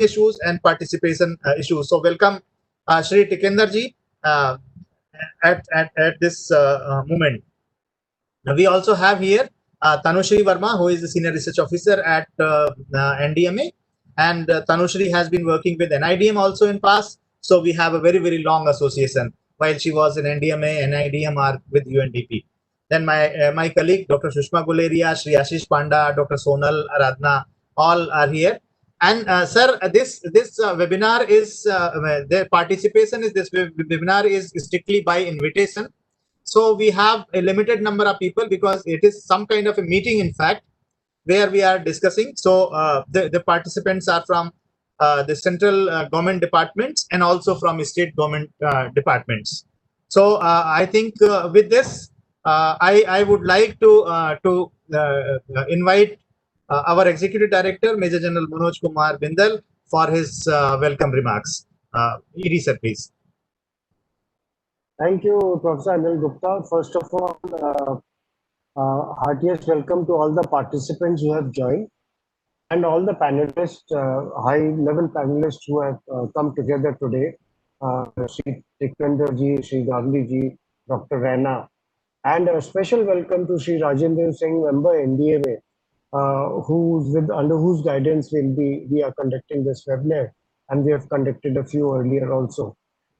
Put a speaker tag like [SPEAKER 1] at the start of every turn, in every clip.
[SPEAKER 1] issues and participation issues. So welcome Shri Tikender ji at this moment. We also have here Tanushri Verma, who is the Senior Research Officer at NDMA, and Tanushri has been working with NIDM also in past. So we have a very, very long association. While she was in NDMA, NIDM are with UNDP. Then my colleague, Dr. Sushma Guleria, Shri Ashish Panda, Dr. Sonal Aradhana, all are here. And sir, this webinar is their participation is this webinar is strictly by invitation. So we have a limited number of people because it is some kind of a meeting, in fact, where we are discussing. So the participants are from the central government departments and also from state government departments. So I think with this, I would like to invite our Executive Director, Major General Manoj Kumar Bindal, for his welcome remarks. ED sir, please.
[SPEAKER 2] Thank you, Professor Anil Gupta. First of all, heartiest welcome to all the participants who have joined and all the panelists, high-level panelists who have come together today. Shri Tikender ji, Shri Gandhi ji, Dr. Raina, and a special welcome to Shri Rajendra Singh, member NDMA, under whose guidance we are conducting this webinar, and we have conducted a few earlier also.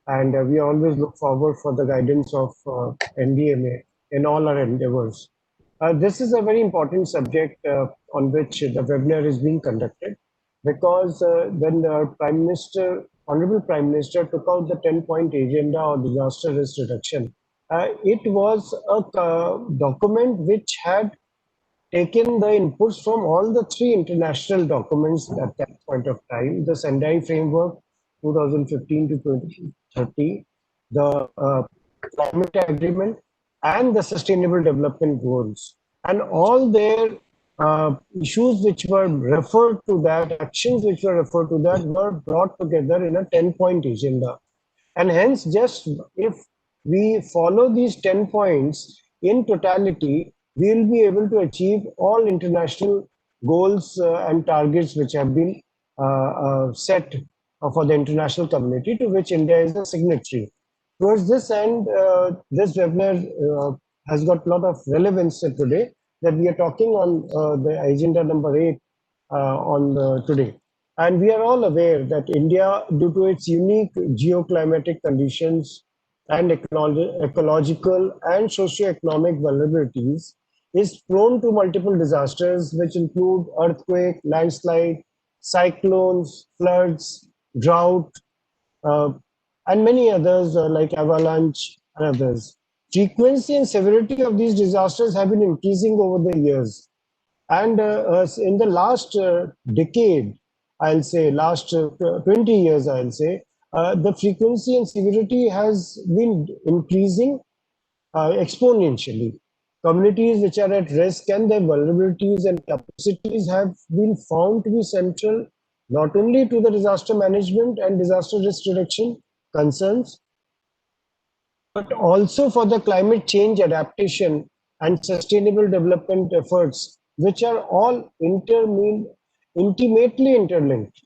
[SPEAKER 2] And we always look forward for the guidance of NDMA in all our endeavors. This is a very important subject on which the webinar is being conducted, because when the Honorable Prime Minister took out the 10-point agenda on disaster risk reduction, it was a document which had taken the inputs from all the 3 international documents at that point of time: the Sendai Framework 2015 to 2030, the Climate Agreement, and the Sustainable Development Goals. And all their issues which were referred to that, actions which were referred to that, were brought together in a 10-point agenda. And hence, just if we follow these 10 points in totality, we will be able to achieve all international goals and targets which have been set for the international community, to which India is a signatory. Towards this end, this webinar has got a lot of relevance today, that we are talking on the agenda number 8 today. And we are all aware that India, due to its unique geoclimatic conditions and ecological and socio-economic vulnerabilities, is prone to multiple disasters, which include earthquake, landslide, cyclones, floods, drought, and many others like avalanche and others. Frequency and severity of these disasters have been increasing over the years. And in the last decade, I'll say, last 20 years, I'll say, the frequency and severity has been increasing exponentially. Communities which are at risk and their vulnerabilities and capacities have been found to be central not only to the disaster management and disaster risk reduction concerns, but also for the climate change adaptation and sustainable development efforts, which are all intimately interlinked.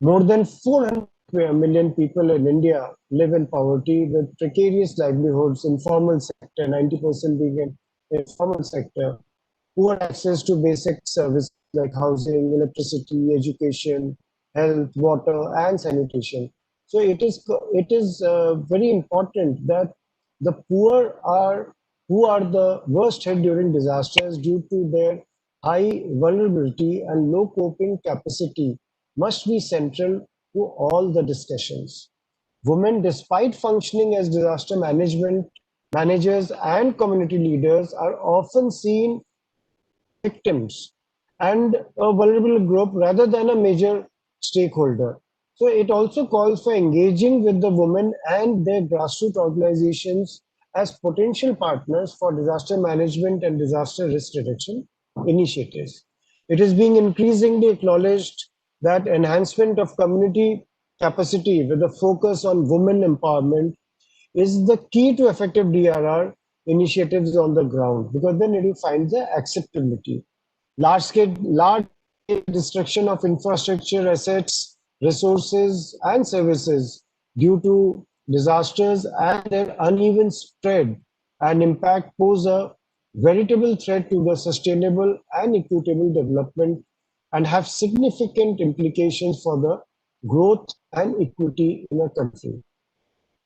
[SPEAKER 2] More than 400 million people in India live in poverty with precarious livelihoods, informal sector, 90% being in informal sector, poor access to basic services like housing, electricity, education, health, water, and sanitation. So it is very important that the poor who are the worst hit during disasters due to their high vulnerability and low coping capacity must be central to all the discussions. Women, despite functioning as disaster managers and community leaders, are often seen victims and a vulnerable group rather than a major stakeholder. So it also calls for engaging with the women and their grassroots organizations as potential partners for disaster management and disaster risk reduction initiatives. It is being increasingly acknowledged that enhancement of community capacity with a focus on women empowerment is the key to effective DRR initiatives on the ground, because then it will find the acceptability. Large scale destruction of infrastructure assets resources, and services due to disasters and their uneven spread and impact pose a veritable threat to the sustainable and equitable development and have significant implications for the growth and equity in a country.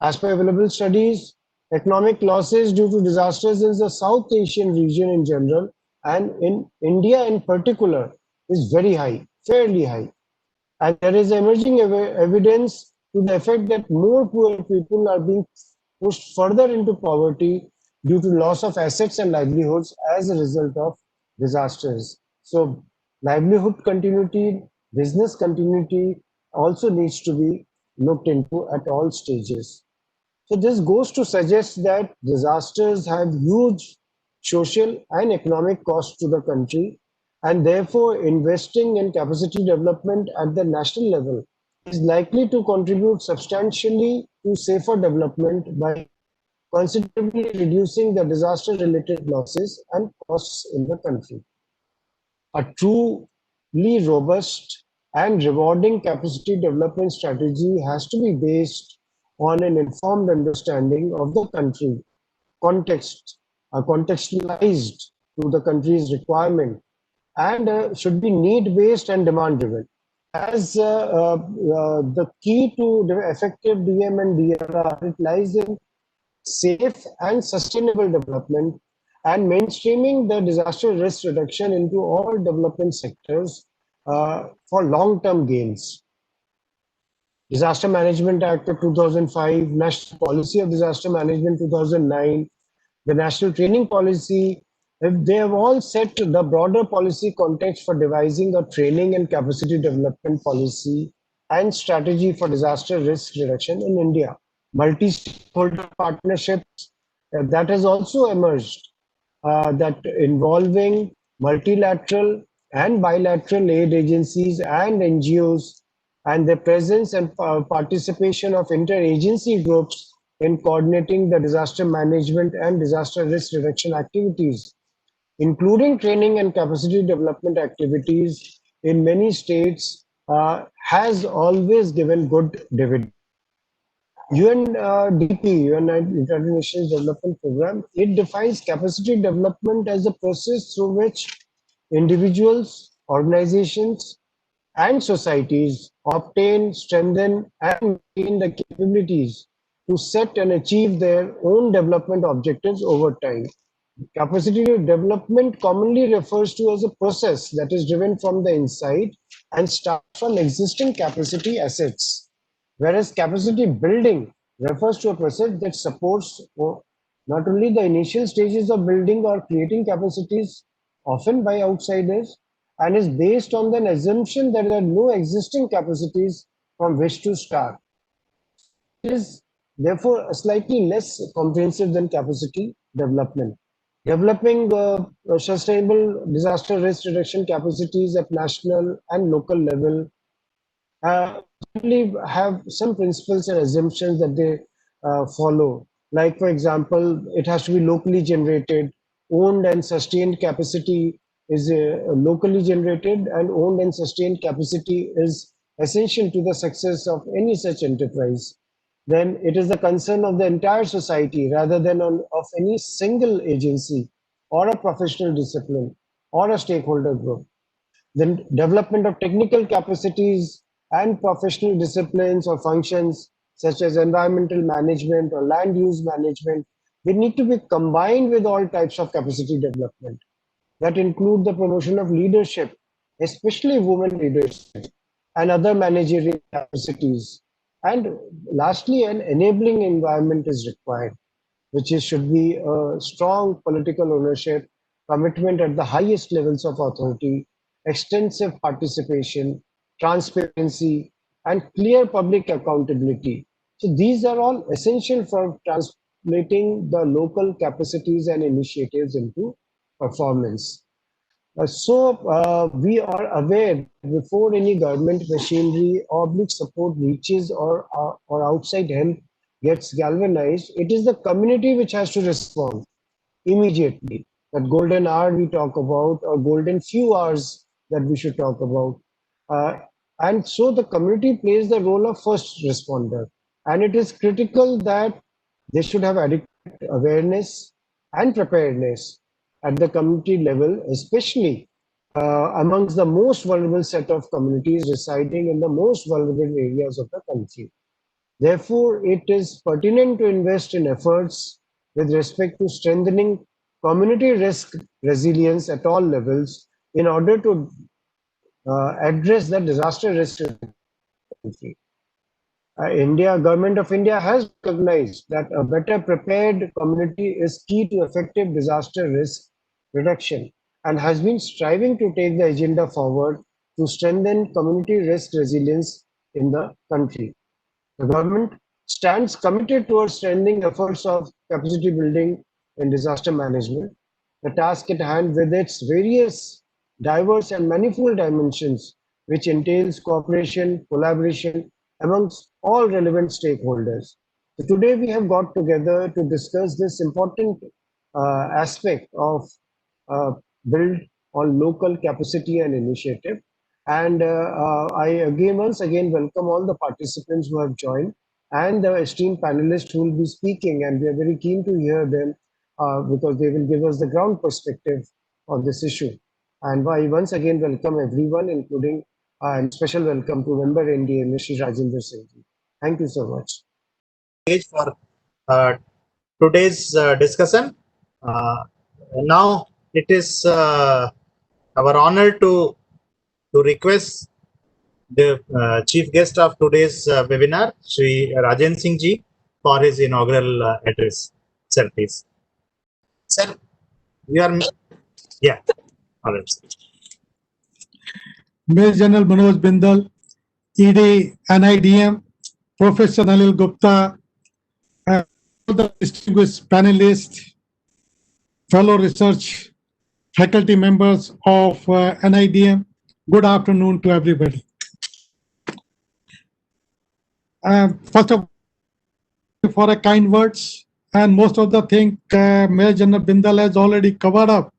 [SPEAKER 2] As per available studies, economic losses due to disasters in the South Asian region in general and in India in particular is very high, fairly high. And there is emerging evidence to the effect that more poor people are being pushed further into poverty due to loss of assets and livelihoods as a result of disasters. So livelihood continuity, business continuity also needs to be looked into at all stages. So this goes to suggest that disasters have huge social and economic costs to the country, and therefore investing in capacity development at the national level is likely to contribute substantially to safer development by considerably reducing the disaster-related losses and costs in the country. A truly robust and rewarding capacity development strategy has to be based on an informed understanding of the country, context, contextualized to the country's requirement, and should be need-based and demand-driven. As the key to the effective DM and DRR, it lies in safe and sustainable development and mainstreaming the disaster risk reduction into all development sectors for long-term gains. Disaster Management Act of 2005, National Policy of Disaster Management 2009, the National Training Policy, they have all set the broader policy context for devising a training and capacity development policy and strategy for disaster risk reduction in India. Multi-stakeholder partnerships that has also emerged that involving multilateral and bilateral aid agencies and NGOs and the presence and participation of interagency groups in coordinating the disaster management and disaster risk reduction activities, including training and capacity development activities in many states, has always given good dividends. UNDP, United Nations Development Program, it defines capacity development as a process through which individuals, organizations, and societies obtain, strengthen, and maintain the capabilities to set and achieve their own development objectives over time. Capacity development commonly refers to as a process that is driven from the inside and starts from existing capacity assets, whereas capacity building refers to a process that supports not only the initial stages of building or creating capacities, often by outsiders, and is based on the assumption that there are no existing capacities from which to start. It is therefore slightly less comprehensive than capacity development. Developing sustainable disaster risk reduction capacities at national and local level have some principles and assumptions that they follow. Like, for example, it has to be locally generated, owned and sustained capacity is locally generated, and owned and sustained capacity is essential to the success of any such enterprise. Then it is the concern of the entire society rather than of any single agency or a professional discipline or a stakeholder group. Then development of technical capacities and professional disciplines or functions such as environmental management or land use management, they need to be combined with all types of capacity development that include the promotion of leadership, especially women leadership and other managerial capacities. And lastly, an enabling environment is required, which should be a strong political ownership, commitment at the highest levels of authority, extensive participation, transparency, and clear public accountability. So these are all essential for translating the local capacities and initiatives into performance. We are aware before any government machinery or public support reaches or outside help gets galvanized, it is the community which has to respond immediately. That golden hour we talk about, or golden few hours that we should talk about. And so the community plays the role of first responder. And it is critical that they should have adequate awareness and preparedness at the community level, especially amongst the most vulnerable set of communities residing in the most vulnerable areas of the country. Therefore, it is pertinent to invest in efforts with respect to strengthening community risk resilience at all levels in order to address the disaster risk in the country. Government of India has recognized that a better prepared community is key to effective disaster risk reduction and has been striving to take the agenda forward to strengthen community risk resilience in the country. The government stands committed towards strengthening efforts of capacity building in disaster management. The task at hand, with its various diverse and manifold dimensions, which entails cooperation, collaboration amongst all relevant stakeholders. So today we have got together to discuss this important aspect of build on local capacity and initiative. And I once again welcome all the participants who have joined and the esteemed panelists who will be speaking, and we are very keen to hear them because they will give us the ground perspective of this issue. And I once again welcome everyone, including and special welcome to member NDMA, Shri Rajendra Singh. Thank you so much.
[SPEAKER 1] For today's discussion. Now it is our honor to request the chief guest of today's webinar, Shri Rajendra Singh Ji, for his inaugural address. Sir, please. Sir, you are, yeah, all right.
[SPEAKER 3] Major General Manoj Bindal, ED, NIDM, Professor Anil Gupta, all the distinguished panelists, fellow research faculty members of NIDM, good afternoon to everybody. First of all, for a kind words, and most of the thing Major General Bindal has already covered up.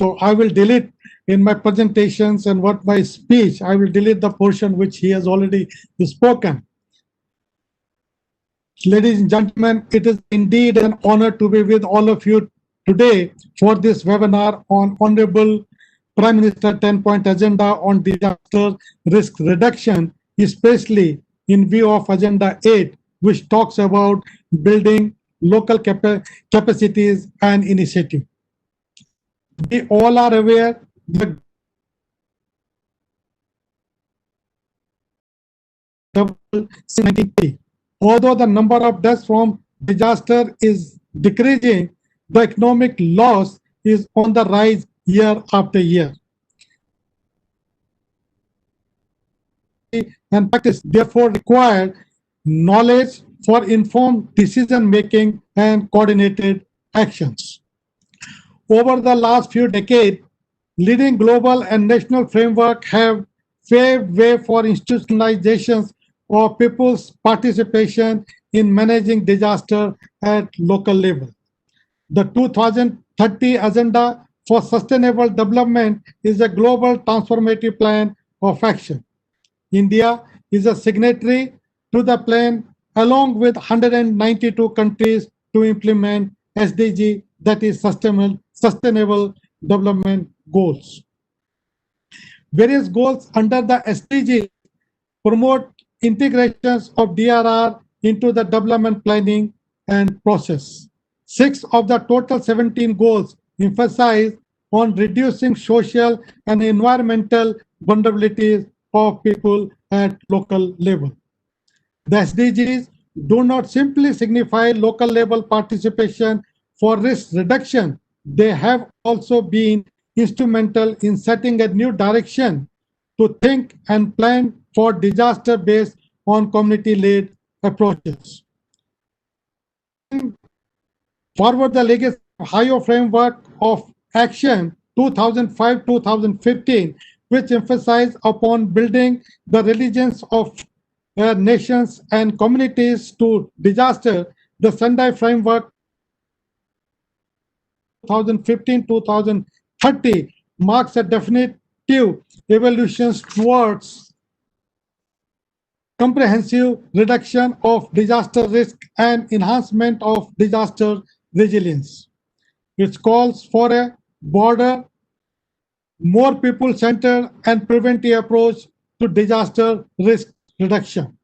[SPEAKER 3] So I will delete in my presentations and what my speech, I will delete the portion which he has already spoken. Ladies and gentlemen, it is indeed an honor to be with all of you today for this webinar on Honorable Prime Minister 10-point agenda on disaster risk reduction, especially in view of Agenda 8, which talks about building local capacities and initiative. We all are aware that although the number of deaths from disaster is decreasing, the economic loss is on the rise year after year. And practice therefore require knowledge for informed decision making and coordinated actions. Over the last few decades, leading global and national framework have paved way for institutionalizations of people's participation in managing disaster at local level. The 2030 Agenda for Sustainable Development is a global transformative plan of action. India is a signatory to the plan along with 192 countries to implement SDG, that is Sustainable Development Goals. Various goals under the SDG promote integrations of DRR into the development planning and process. 6 of the total 17 goals emphasize on reducing social and environmental vulnerabilities of people at local level. The SDGs do not simply signify local level participation for risk reduction. They have also been instrumental in setting a new direction to think and plan for disaster based on community-led approaches. Forward the legacy of higher framework of action 2005-2015, which emphasized upon building the resilience of nations and communities to disaster. The Sendai framework 2015-2030 marks a definitive evolution towards comprehensive reduction of disaster risk and enhancement of disaster resilience. It calls for a broader, more people-centered and preventive approach to disaster risk reduction.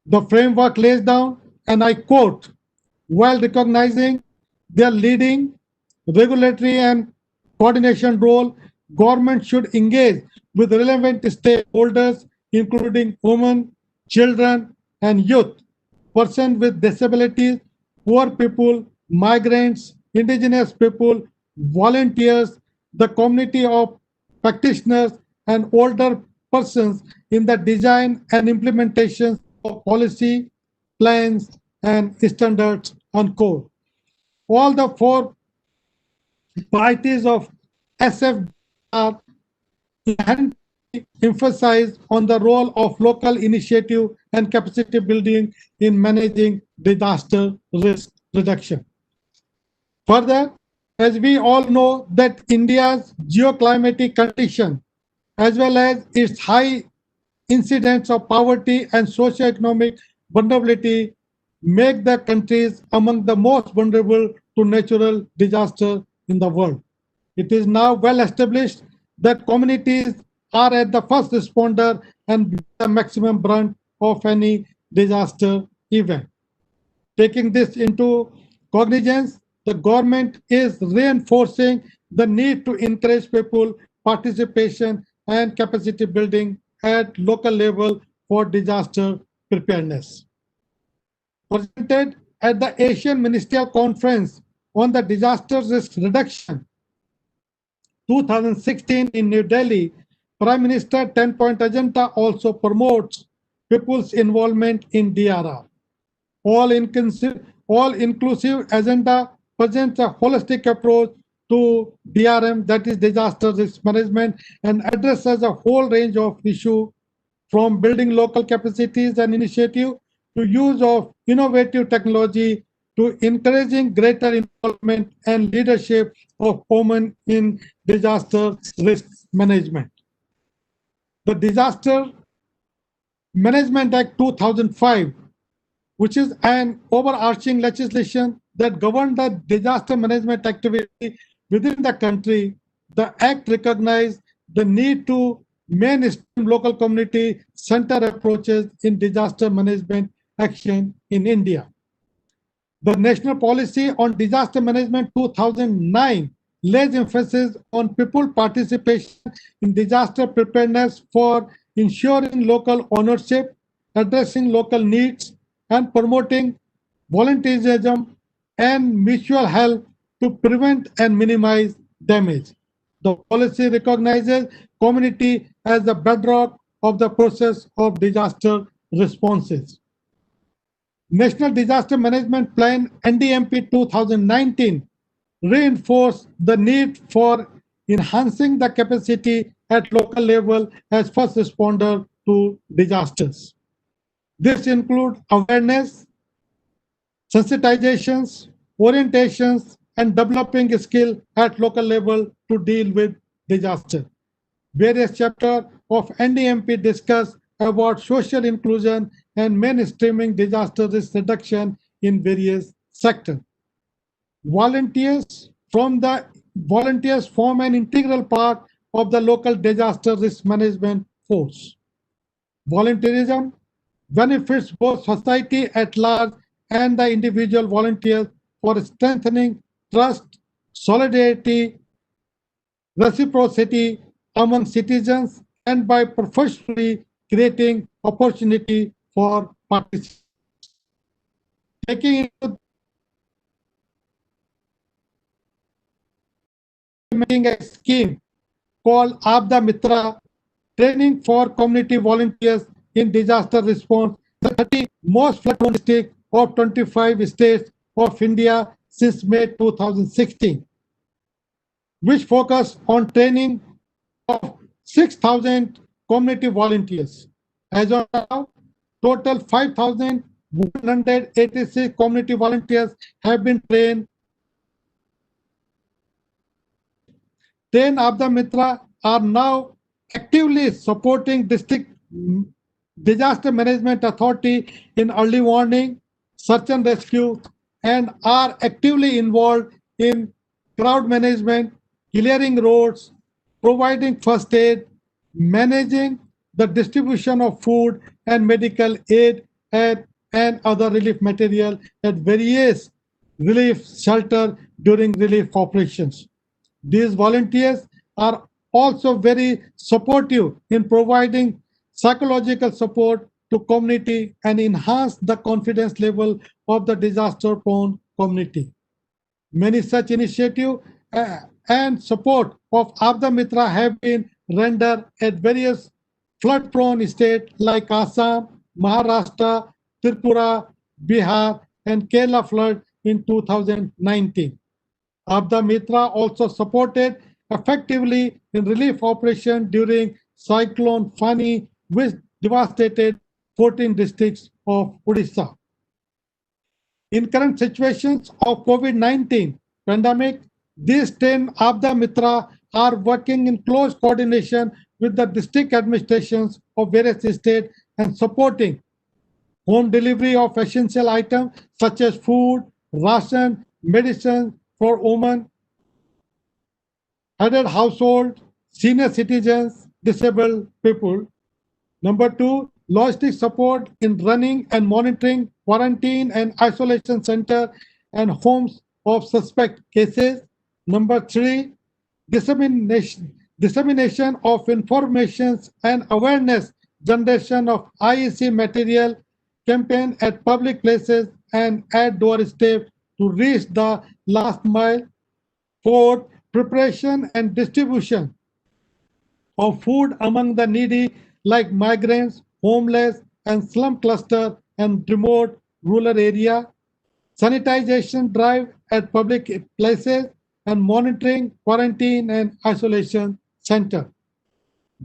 [SPEAKER 3] The framework lays down, and I quote, while recognizing their leading regulatory and coordination role, government should engage with relevant stakeholders, including women, children, and youth, persons with disabilities, poor people, migrants, indigenous people, volunteers, the community of practitioners, and older persons in the design and implementation of policy, plans, and standards, unquote. All the four priorities of SF are inherently emphasized on the role of local initiative and capacity building in managing disaster risk reduction. Further, as we all know that India's geoclimatic condition as well as its high incidence of poverty and socioeconomic vulnerability make the countries among the most vulnerable to natural disaster in the world. It is now well established that communities are at the first responder and bear the maximum brunt of any disaster event. Taking this into cognizance, the government is reinforcing the need to encourage people participation and capacity building at local level for disaster preparedness. Presented at the Asian Ministerial Conference on the Disaster Risk Reduction 2016 in New Delhi, Prime Minister 10-point agenda also promotes people's involvement in DRR. All-inclusive agenda presents a holistic approach to DRM, that is disaster risk management, and addresses a whole range of issues from building local capacities and initiative to use of innovative technology to encouraging greater involvement and leadership of women in disaster risk management. The Disaster Management Act 2005, which is an overarching legislation that governs the disaster management activity within the country, the Act recognized the need to mainstream local community center approaches in disaster management action in India. The National Policy on Disaster Management 2009 lays emphasis on people participation in disaster preparedness for ensuring local ownership, addressing local needs, and promoting volunteerism and mutual help to prevent and minimize damage. The policy recognizes community as the bedrock of the process of disaster responses. National Disaster Management Plan NDMP 2019 reinforced the need for enhancing the capacity at local level as first responder to disasters. This includes awareness, sensitizations, orientations, and developing skill at local level to deal with disaster. Various chapters of NDMP discuss about social inclusion and mainstreaming disaster risk reduction in various sectors. Volunteers form an integral part of the local disaster risk management force. Volunteerism benefits both society at large and the individual volunteers for strengthening trust, solidarity, reciprocity among citizens, and by professionally creating opportunity for participation. Taking into a scheme called Abda Mitra, training for community volunteers in disaster response, the 30 most flood-prone districts of 25 states of India since May 2016, which focus on training of 6,000 community volunteers. As of now, total 5,186 community volunteers have been trained. 10 Abda Mitra are now actively supporting district disaster management authority in early warning, search and rescue, and are actively involved in crowd management, clearing roads, providing first aid, managing the distribution of food and medical aid and other relief material at various relief shelter during relief operations. These volunteers are also very supportive in providing psychological support to community and enhance the confidence level of the disaster-prone community. Many such initiatives and support of Abda Mitra have been rendered at various flood-prone states like Assam, Maharashtra, Tripura, Bihar, and Kerala flood in 2019. Abda Mitra also supported effectively in relief operation during Cyclone Fani, which devastated 14 districts of Odisha. In current situations of COVID-19 pandemic, these 10 Abda Mitra are working in close coordination with the district administrations of various states and supporting home delivery of essential items such as food, ration, medicine for women, headed household, senior citizens, disabled people. Number two, logistic support in running and monitoring quarantine and isolation center and homes of suspect cases. Number three, dissemination of information and awareness generation of IEC material campaign at public places and at doorstep to reach the last mile. Fourth, preparation and distribution of food among the needy like migrants, homeless, and slum cluster and remote rural area, sanitization drive at public places, and monitoring, quarantine, and isolation center.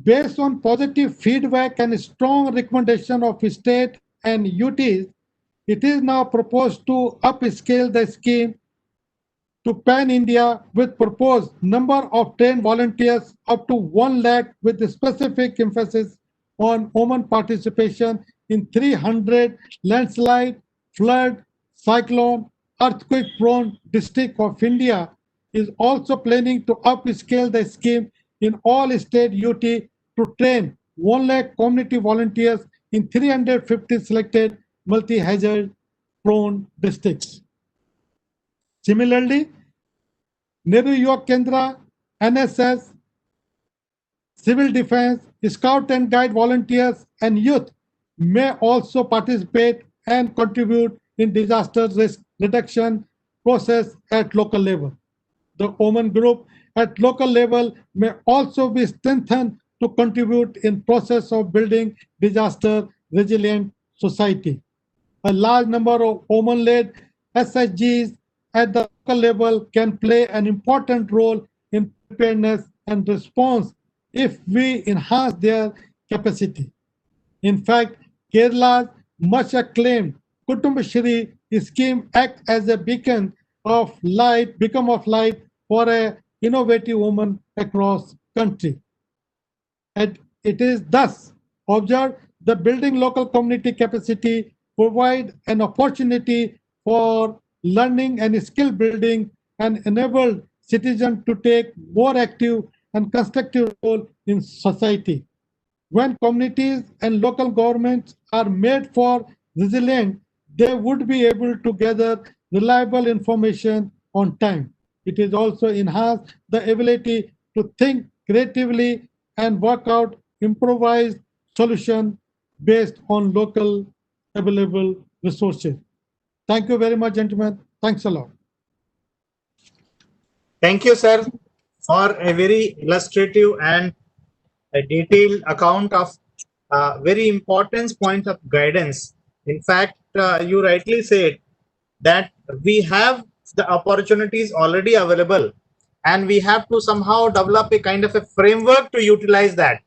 [SPEAKER 3] Based on positive feedback and strong recommendation of state and UTs, it is now proposed to upscale the scheme to pan-India with proposed number of trained volunteers up to 1 lakh with a specific emphasis on women participation in 300 landslide, flood, cyclone, earthquake-prone district of India is also planning to upscale the scheme in all state UT to train 1 lakh community volunteers in 350 selected multi-hazard prone districts. Similarly, Nehru Yuva Kendra, NSS, Civil Defense, Scout and Guide volunteers, and youth may also participate and contribute in disaster risk reduction process at local level. The women group at local level may also be strengthened to contribute in process of building disaster resilient society. A large number of women-led SHGs at the local level can play an important role in preparedness and response if we enhance their capacity. In fact, Kerala's much acclaimed Kutumbashri scheme acts as a beacon of light for an innovative woman across country. And it is thus observed the building local community capacity provide an opportunity for learning and skill building and enable citizens to take more active and constructive role in society. When communities and local governments are made for resilient, they would be able to gather reliable information on time. It is also enhance the ability to think creatively and work out improvised solution based on local available resources. Thank you very much, gentlemen. Thanks a lot.
[SPEAKER 1] Thank you, sir, for a very illustrative and a detailed account of very important points of guidance. In fact, you rightly said that we have the opportunities already available and we have to somehow develop a kind of a framework to utilize that.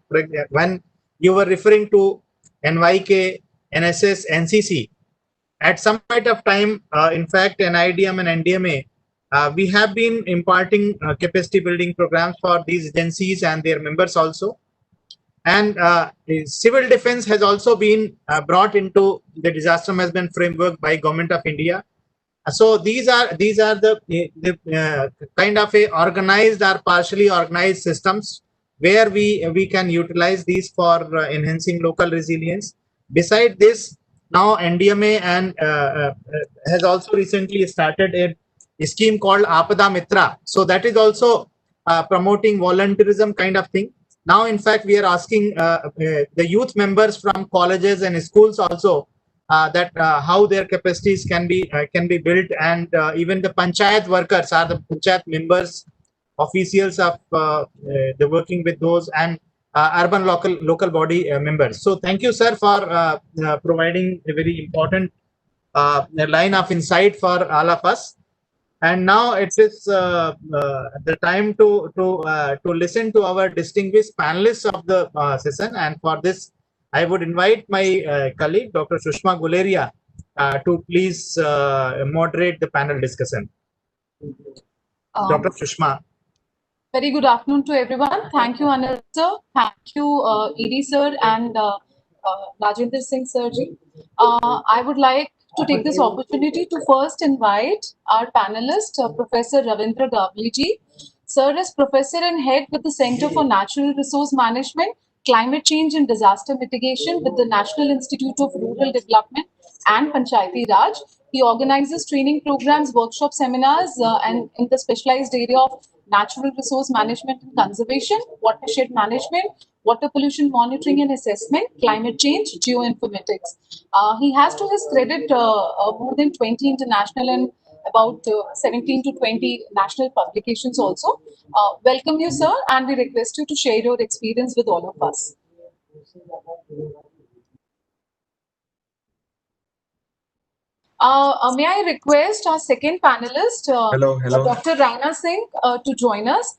[SPEAKER 1] When you were referring to NYK, NSS, NCC, at some point of time, in fact, NIDM and NDMA, we have been imparting capacity building programs for these agencies and their members also. And the civil defense has also been brought into the disaster management framework by Government of India. So these are the kind of a organized or partially organized systems where we can utilize these for enhancing local resilience. Beside this, now NDMA and has also recently started a scheme called Apada Mitra. So that is also promoting volunteerism kind of thing. Now, in fact, we are asking the youth members from colleges and schools also that how their capacities can be built, and even the panchayat workers are the panchayat members, officials of the working with those, and urban local body members. So thank you, sir, for providing a very important line of insight for all of us. And now it is the time to listen to our distinguished panelists of the session. And for this, I would invite my colleague, Dr. Sushma Guleria, to please moderate the panel discussion. Dr. Sushma.
[SPEAKER 4] Very good afternoon to everyone. Thank you, Anil sir. Thank you, ED sir and Rajendra Singh sir ji. I would like to take this opportunity to first invite our panelist, Professor Ravindra Gavli ji. Sir is professor and head with the Center for Natural Resource Management, Climate Change and Disaster Mitigation with the National Institute of Rural Development and Panchayati Raj. He organizes training programs, workshop seminars, and in the specialized area of natural resource management and conservation, watershed management, water pollution monitoring and assessment, climate change, geoinformatics. He has to his credit more than 20 international and about 17 to 20 national publications also. Welcome you, sir, and we request you to share your experience with all of us. May I request our second panelist, Dr. Raina Singh, to join us.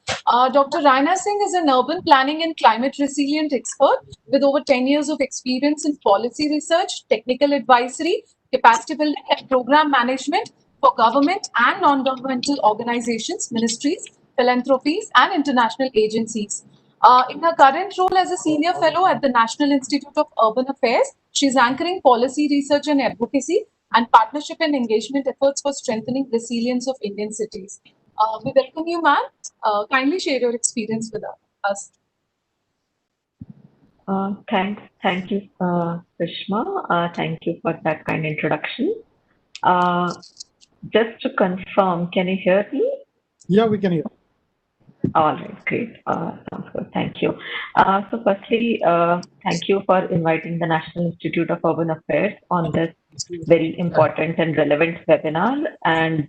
[SPEAKER 4] Dr. Raina Singh is an urban planning and climate resilient expert with over 10 years of experience in policy research, technical advisory, capacity building, and program management for government and non-governmental organizations, ministries, philanthropies, and international agencies. In her current role as a senior fellow at the National Institute of Urban Affairs, she is anchoring policy research and advocacy and partnership and engagement efforts for strengthening resilience of Indian cities. We welcome you, ma'am. Kindly share your experience with us.
[SPEAKER 5] Thank you, Sushma. Thank you for that kind introduction. Just to confirm, can you hear me?
[SPEAKER 3] Yeah, we can hear.
[SPEAKER 5] All right, great. Sounds good. Thank you. So firstly, thank you for inviting the National Institute of Urban Affairs on this very important and relevant webinar. And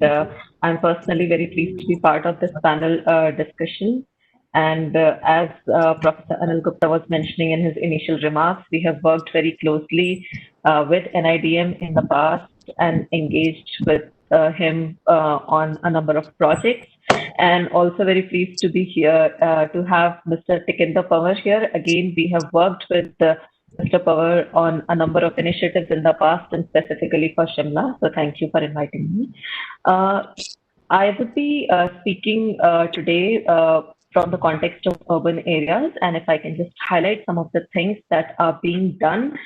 [SPEAKER 5] I'm personally very pleased to be part of this panel discussion. And as Professor Anil Gupta was mentioning in his initial remarks, we have worked very closely with NIDM in the past and engaged with him on a number of projects. And also very pleased to be here to have Mr. Tikender Pawar here. Again, we have worked with Mr. Pawar on a number of initiatives in the past and specifically for Shimla. So thank you for inviting me. I would be speaking today from the context of urban areas. And if I can just highlight some of the things that are being done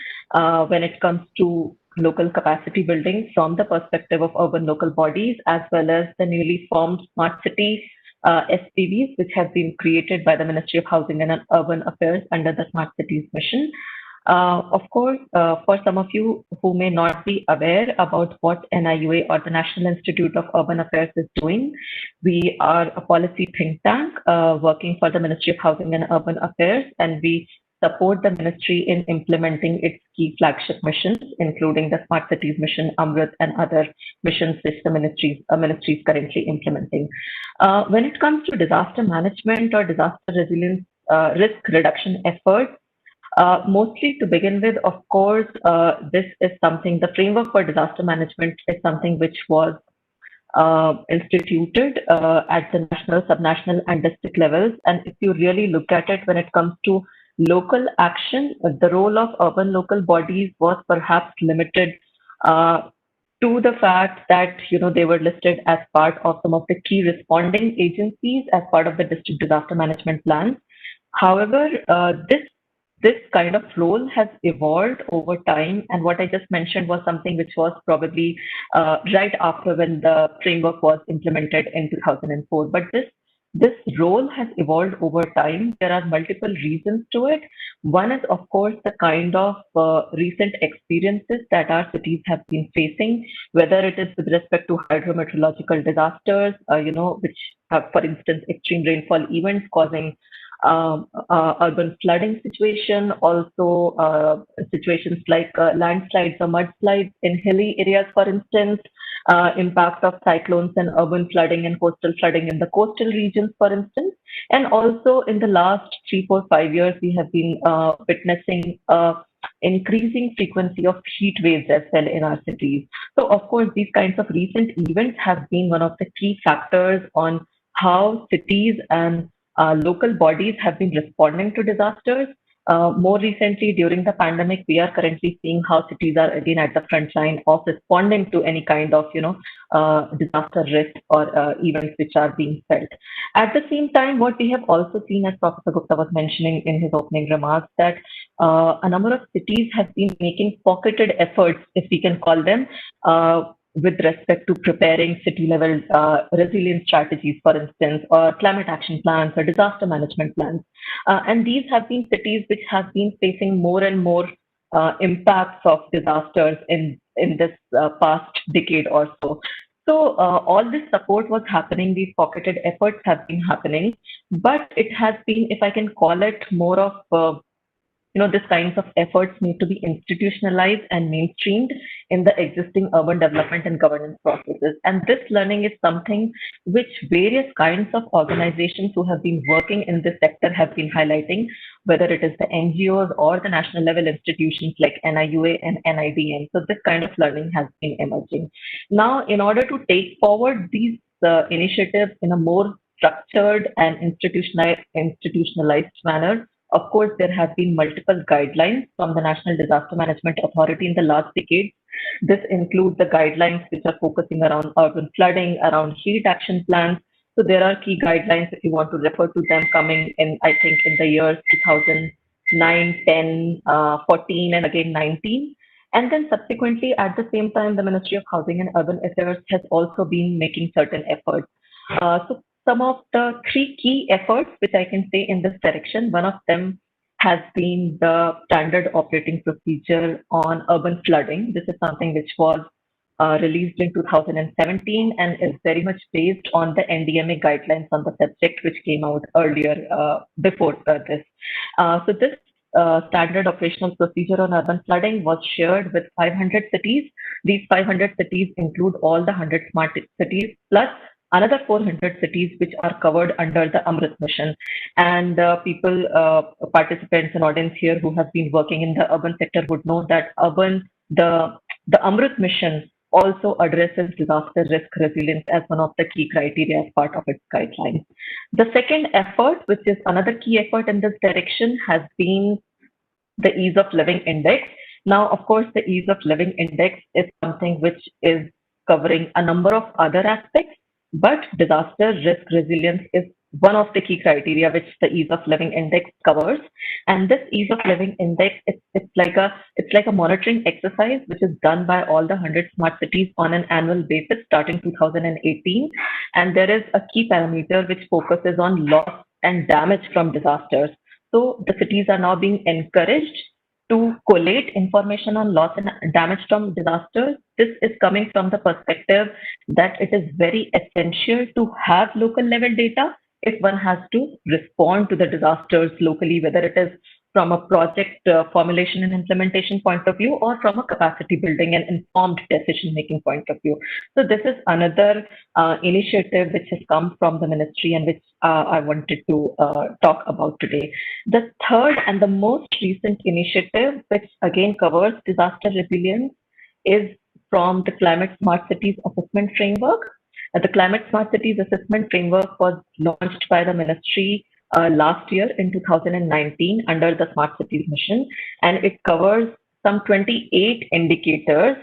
[SPEAKER 5] when it comes to local capacity building from the perspective of urban local bodies, as well as the newly formed smart city SPVs, which have been created by the Ministry of Housing and Urban Affairs under the Smart Cities mission. Of course, for some of you who may not be aware about what NIUA or the National Institute of Urban Affairs is doing, we are a policy think tank working for the Ministry of Housing and Urban Affairs, and we support the ministry in implementing its key flagship missions, including the Smart Cities Mission, Amrit, and other missions which the ministry is currently implementing. When it comes to disaster management or disaster resilience risk reduction efforts, mostly to begin with, of course, this is something, the framework for disaster management is something which was instituted at the national, subnational, and district levels. And if you really look at it when it comes to local action, the role of urban local bodies was perhaps limited to the fact that they were listed as part of some of the key responding agencies as part of the district disaster management plans. However, this this kind of role has evolved over time. And what I just mentioned was something which was probably right after when the framework was implemented in 2004. But this role has evolved over time. There are multiple reasons to it. One is, of course, the kind of recent experiences that our cities have been facing, whether it is with respect to hydrometeorological disasters, which have, for instance, extreme rainfall events causing urban flooding situation, also situations like landslides or mudslides in hilly areas, for instance, impact of cyclones and urban flooding and coastal flooding in the coastal regions, for instance. And also in the last 3, 4, 5 years, we have been witnessing increasing frequency of heat waves as well in our cities. So of course, these kinds of recent events have been one of the key factors on how cities and local bodies have been responding to disasters. More recently, during the pandemic, we are currently seeing how cities are again at the front line of responding to any kind of, disaster risk or events which are being felt. At the same time, what we have also seen, as Professor Gupta was mentioning in his opening remarks, that a number of cities have been making pocketed efforts, if we can call them, with respect to preparing city-level resilience strategies, for instance, or climate action plans or disaster management plans. And these have been cities which have been facing more and more impacts of disasters in this past decade or so. So all this support was happening, these pocketed efforts have been happening, but it has been, if I can call it, more of this kinds of efforts need to be institutionalized and mainstreamed in the existing urban development and governance processes. And this learning is something which various kinds of organizations who have been working in this sector have been highlighting, whether it is the NGOs or the national level institutions like NIUA and NIDM. So this kind of learning has been emerging. Now, in order to take forward these initiatives in a more structured and institutionalized manner, of course, there have been multiple guidelines from the National Disaster Management Authority in the last decade. This includes the guidelines which are focusing around urban flooding, around heat action plans. So there are key guidelines, if you want to refer to them, coming in, I think, in the years 2009, 10, 14, and again 19. And then subsequently, at the same time, the Ministry of Housing and Urban Affairs has also been making certain efforts. So some of the 3 key efforts which I can say in this direction, one of them has been the standard operating procedure on urban flooding. This is something which was released in 2017 and is very much based on the NDMA guidelines on the subject, which came out earlier before this. So this standard operational procedure on urban flooding was shared with 500 cities. These 500 cities include all the 100 smart cities plus another 400 cities which are covered under the Amrit mission. And people, participants and audience here who have been working in the urban sector would know that the Amrit mission also addresses disaster risk resilience as one of the key criteria as part of its guidelines. The second effort, which is another key effort in this direction, has been the Ease of Living Index. Now, of course, the Ease of Living Index is something which is covering a number of other aspects, but disaster risk resilience is one of the key criteria which the Ease of Living Index covers. And this Ease of Living Index, it's like a monitoring exercise which is done by all the 100 smart cities on an annual basis starting 2018. And there is a key parameter which focuses on loss and damage from disasters. So the cities are now being encouraged to collate information on loss and damage from disasters. This is coming from the perspective that it is very essential to have local level data if one has to respond to the disasters locally, whether it is from a project formulation and implementation point of view or from a capacity building and informed decision making point of view. So this is another initiative which has come from the ministry and which I wanted to talk about today. The third and the most recent initiative, which again covers disaster resilience, is from the Climate Smart Cities Assessment Framework. The Climate Smart Cities Assessment Framework was launched by the ministry last year in 2019 under the Smart Cities mission, and it covers some 28 indicators,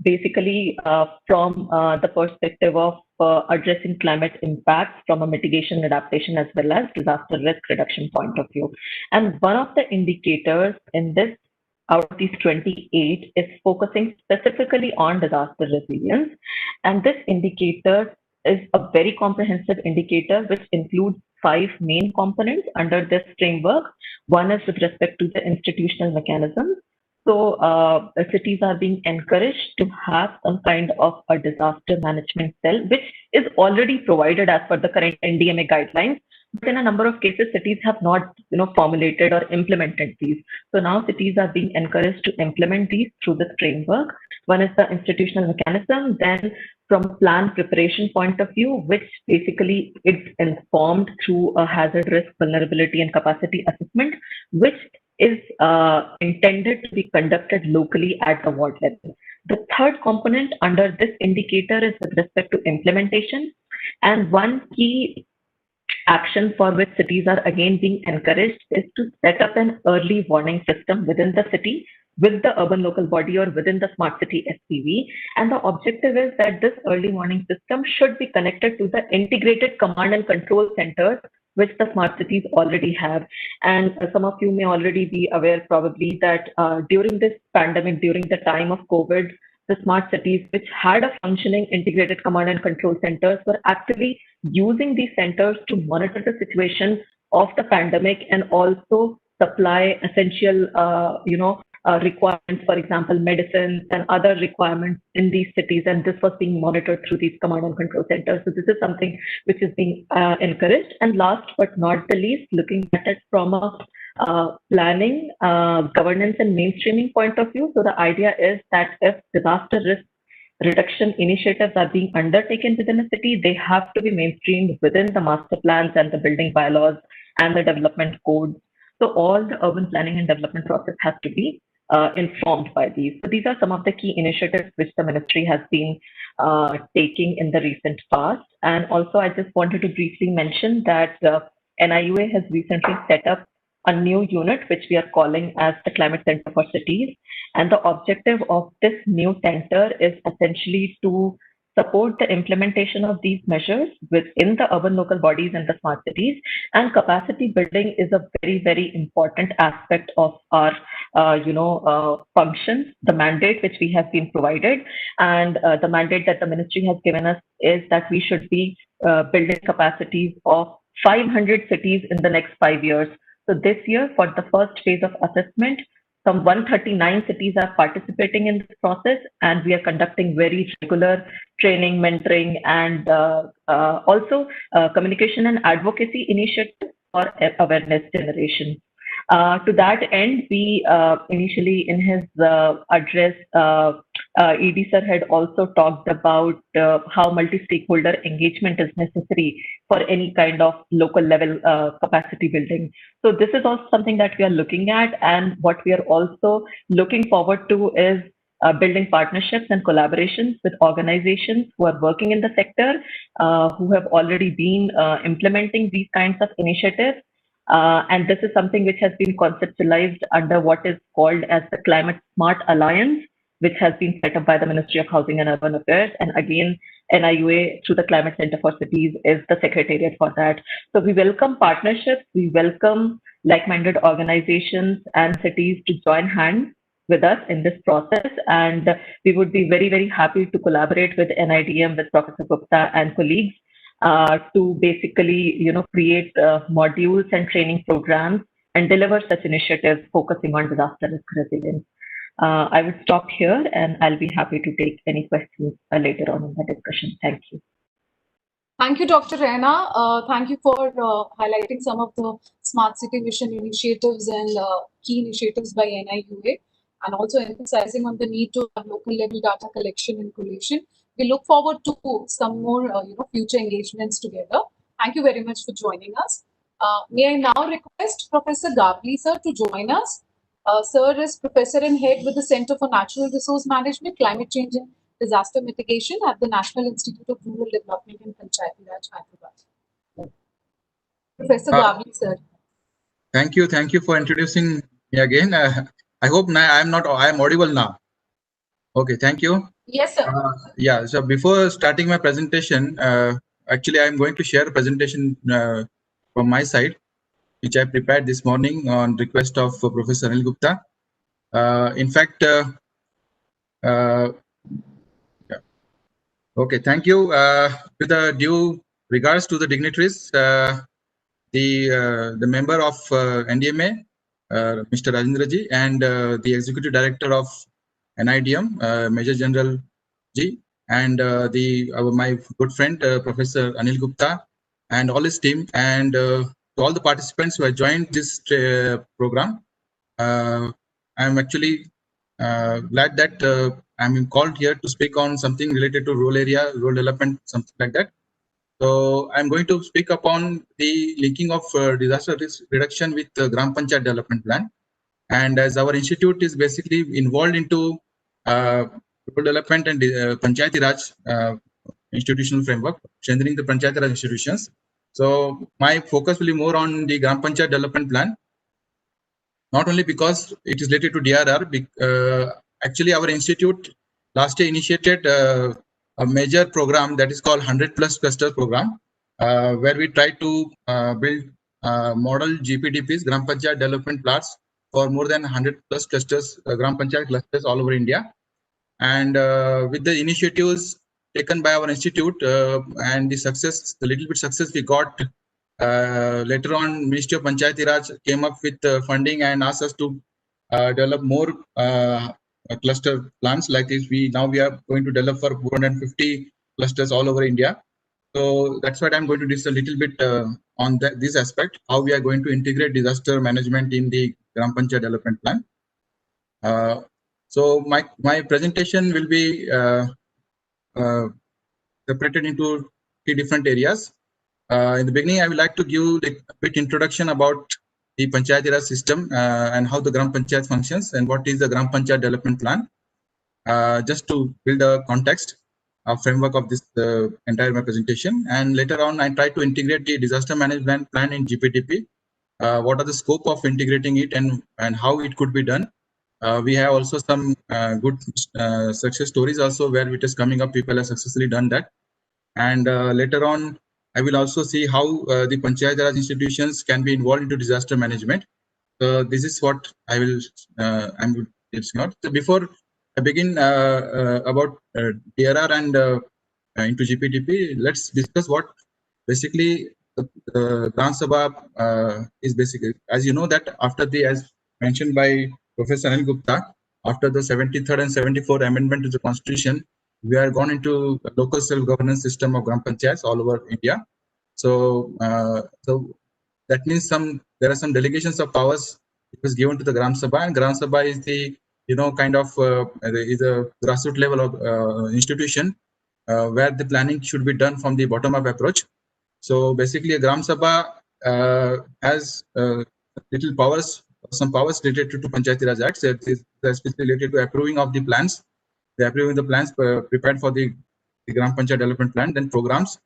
[SPEAKER 5] basically from the perspective of addressing climate impacts from a mitigation, adaptation, as well as disaster risk reduction point of view. And one of the indicators in this out of these 28 is focusing specifically on disaster resilience. And this indicator is a very comprehensive indicator which includes 5 main components under this framework. One is with respect to the institutional mechanisms. So cities are being encouraged to have some kind of a disaster management cell, which is already provided as per the current NDMA guidelines. But in a number of cases, cities have not, formulated or implemented these. So now cities are being encouraged to implement these through this framework. One is the institutional mechanism. Then, from plan preparation point of view, which basically it's informed through a hazard risk, vulnerability, and capacity assessment, which is intended to be conducted locally at the ward level. The third component under this indicator is with respect to implementation, and one key action for which cities are again being encouraged is to set up an early warning system within the city with the urban local body or within the smart city SPV. And the objective is that this early warning system should be connected to the integrated command and control centers which the smart cities already have. And some of you may already be aware probably that during this pandemic, during the time of COVID, the smart cities which had a functioning integrated command and control centers were actually using these centers to monitor the situation of the pandemic and also supply essential, requirements, for example, medicines and other requirements in these cities. And this was being monitored through these command and control centers. So this is something which is being encouraged. And last but not the least, looking at it from a planning, governance and mainstreaming point of view. So the idea is that if disaster risk reduction initiatives are being undertaken within a city, they have to be mainstreamed within the master plans and the building bylaws and the development codes. So all the urban planning and development process has to be informed by these. So these are some of the key initiatives which the ministry has been taking in the recent past. And also I just wanted to briefly mention that NIUA has recently set up a new unit which we are calling as the Climate Center for Cities. And the objective of this new center is essentially to support the implementation of these measures within the urban local bodies and the smart cities. And capacity building is a very, very important aspect of our, functions, the mandate which we have been provided. And the mandate that the ministry has given us is that we should be building capacities of 500 cities in the next 5 years. So this year, for the first phase of assessment, some 139 cities are participating in this process, and we are conducting very regular training, mentoring, and also communication and advocacy initiatives for awareness generation. To that end, we initially in his address, ED sir had also talked about how multi-stakeholder engagement is necessary for any kind of local level capacity building. So this is also something that we are looking at, and what we are also looking forward to is building partnerships and collaborations with organizations who are working in the sector, who have already been implementing these kinds of initiatives. And this is something which has been conceptualized under what is called as the Climate Smart Alliance, which has been set up by the Ministry of Housing and Urban Affairs. And again, NIUA through the Climate Center for Cities is the secretariat for that. So we welcome partnerships, we welcome like-minded organizations and cities to join hands with us in this process. And we would be very, very happy to collaborate with NIDM, with Professor Gupta and colleagues to basically, create modules and training programs and deliver such initiatives focusing on disaster risk resilience. I will stop here and I'll be happy to take any questions later on in the discussion. Thank you.
[SPEAKER 4] Thank you, Dr. Raina. Thank you for highlighting some of the Smart City Mission initiatives and key initiatives by NIUA, and also emphasizing on the need to have local level data collection and collation. We look forward to some more future engagements together. Thank you very much for joining us. May I now request Professor Gavli sir to join us. Sir is Professor and Head with the Center for Natural Resource Management, Climate Change and Disaster Mitigation at the National Institute of Rural Development in Panchayat, Hyderabad. Professor Gavli sir.
[SPEAKER 6] Thank you for introducing me again. I hope I am audible now. Okay, thank you.
[SPEAKER 4] Yes, sir.
[SPEAKER 6] Yeah, so before starting my presentation, actually I'm going to share a presentation from my side, which I prepared this morning on request of Professor Anil Gupta. In fact, yeah. Okay, thank you. With the due regards to the dignitaries, the member of NDMA, Mr. Rajendra ji, and the Executive Director of NIDM, Major General ji, and my good friend Professor Anil Gupta, and all his team, and to all the participants who have joined this program. I'm actually glad that I'm called here to speak on something related to rural area, rural development, something like that. So I'm going to speak upon the linking of disaster risk reduction with the Gram Panchayat development plan. And as our institute is basically involved into rural development and Panchayati Raj institutional framework, strengthening the Panchayati Raj institutions. So my focus will be more on the Gram Panchayat development plan, not only because it is related to DRR. Actually, our institute last year initiated a major program that is called 100+ cluster program, where we try to build model GPDPs, Gram Panchayat development plans, for more than 100+ clusters, Gram Panchayat clusters all over India. And with the initiatives taken by our institute and the little bit success we got, later on, Ministry of Panchayati Raj came up with funding and asked us to develop more cluster plans like this. We are going to develop for 450 clusters all over India. So that's what I'm going to discuss a little bit on this aspect, how we are going to integrate disaster management in the Gram Panchayat development plan. So my presentation will be separated into 3 different areas. In the beginning, I would like to give a bit introduction about the Panchayati Raj system and how the Gram Panchayat functions and what is the Gram Panchayat development plan, just to build a context, a framework of this entire presentation. And later on, I try to integrate the disaster management plan in GPDP. What are the scope of integrating it and how it could be done. We have also some good success stories also where it is coming up, people have successfully done that. And later on, I will also see how the Panchayat Raj institutions can be involved into disaster management. This is what I will, I'm discussing out. So before I begin about DRR and into GPDP, let's discuss what basically the Gran Sabha is basically. As you know that after as mentioned by Professor Anil Gupta, after the 73rd and 74th amendment to the Constitution, we are gone into a local self-governance system of Gram Panchayats all over India. So, so that means there are some delegations of powers it was given to the Gram Sabha, and Gram Sabha is the kind of is a grassroots level of institution where the planning should be done from the bottom-up approach. So basically, a Gram Sabha has little powers, some powers related to Panchayati Raj Act, especially related to approving of the plans. They approving the plans prepared for the Gram Panchayat development plan, then programs.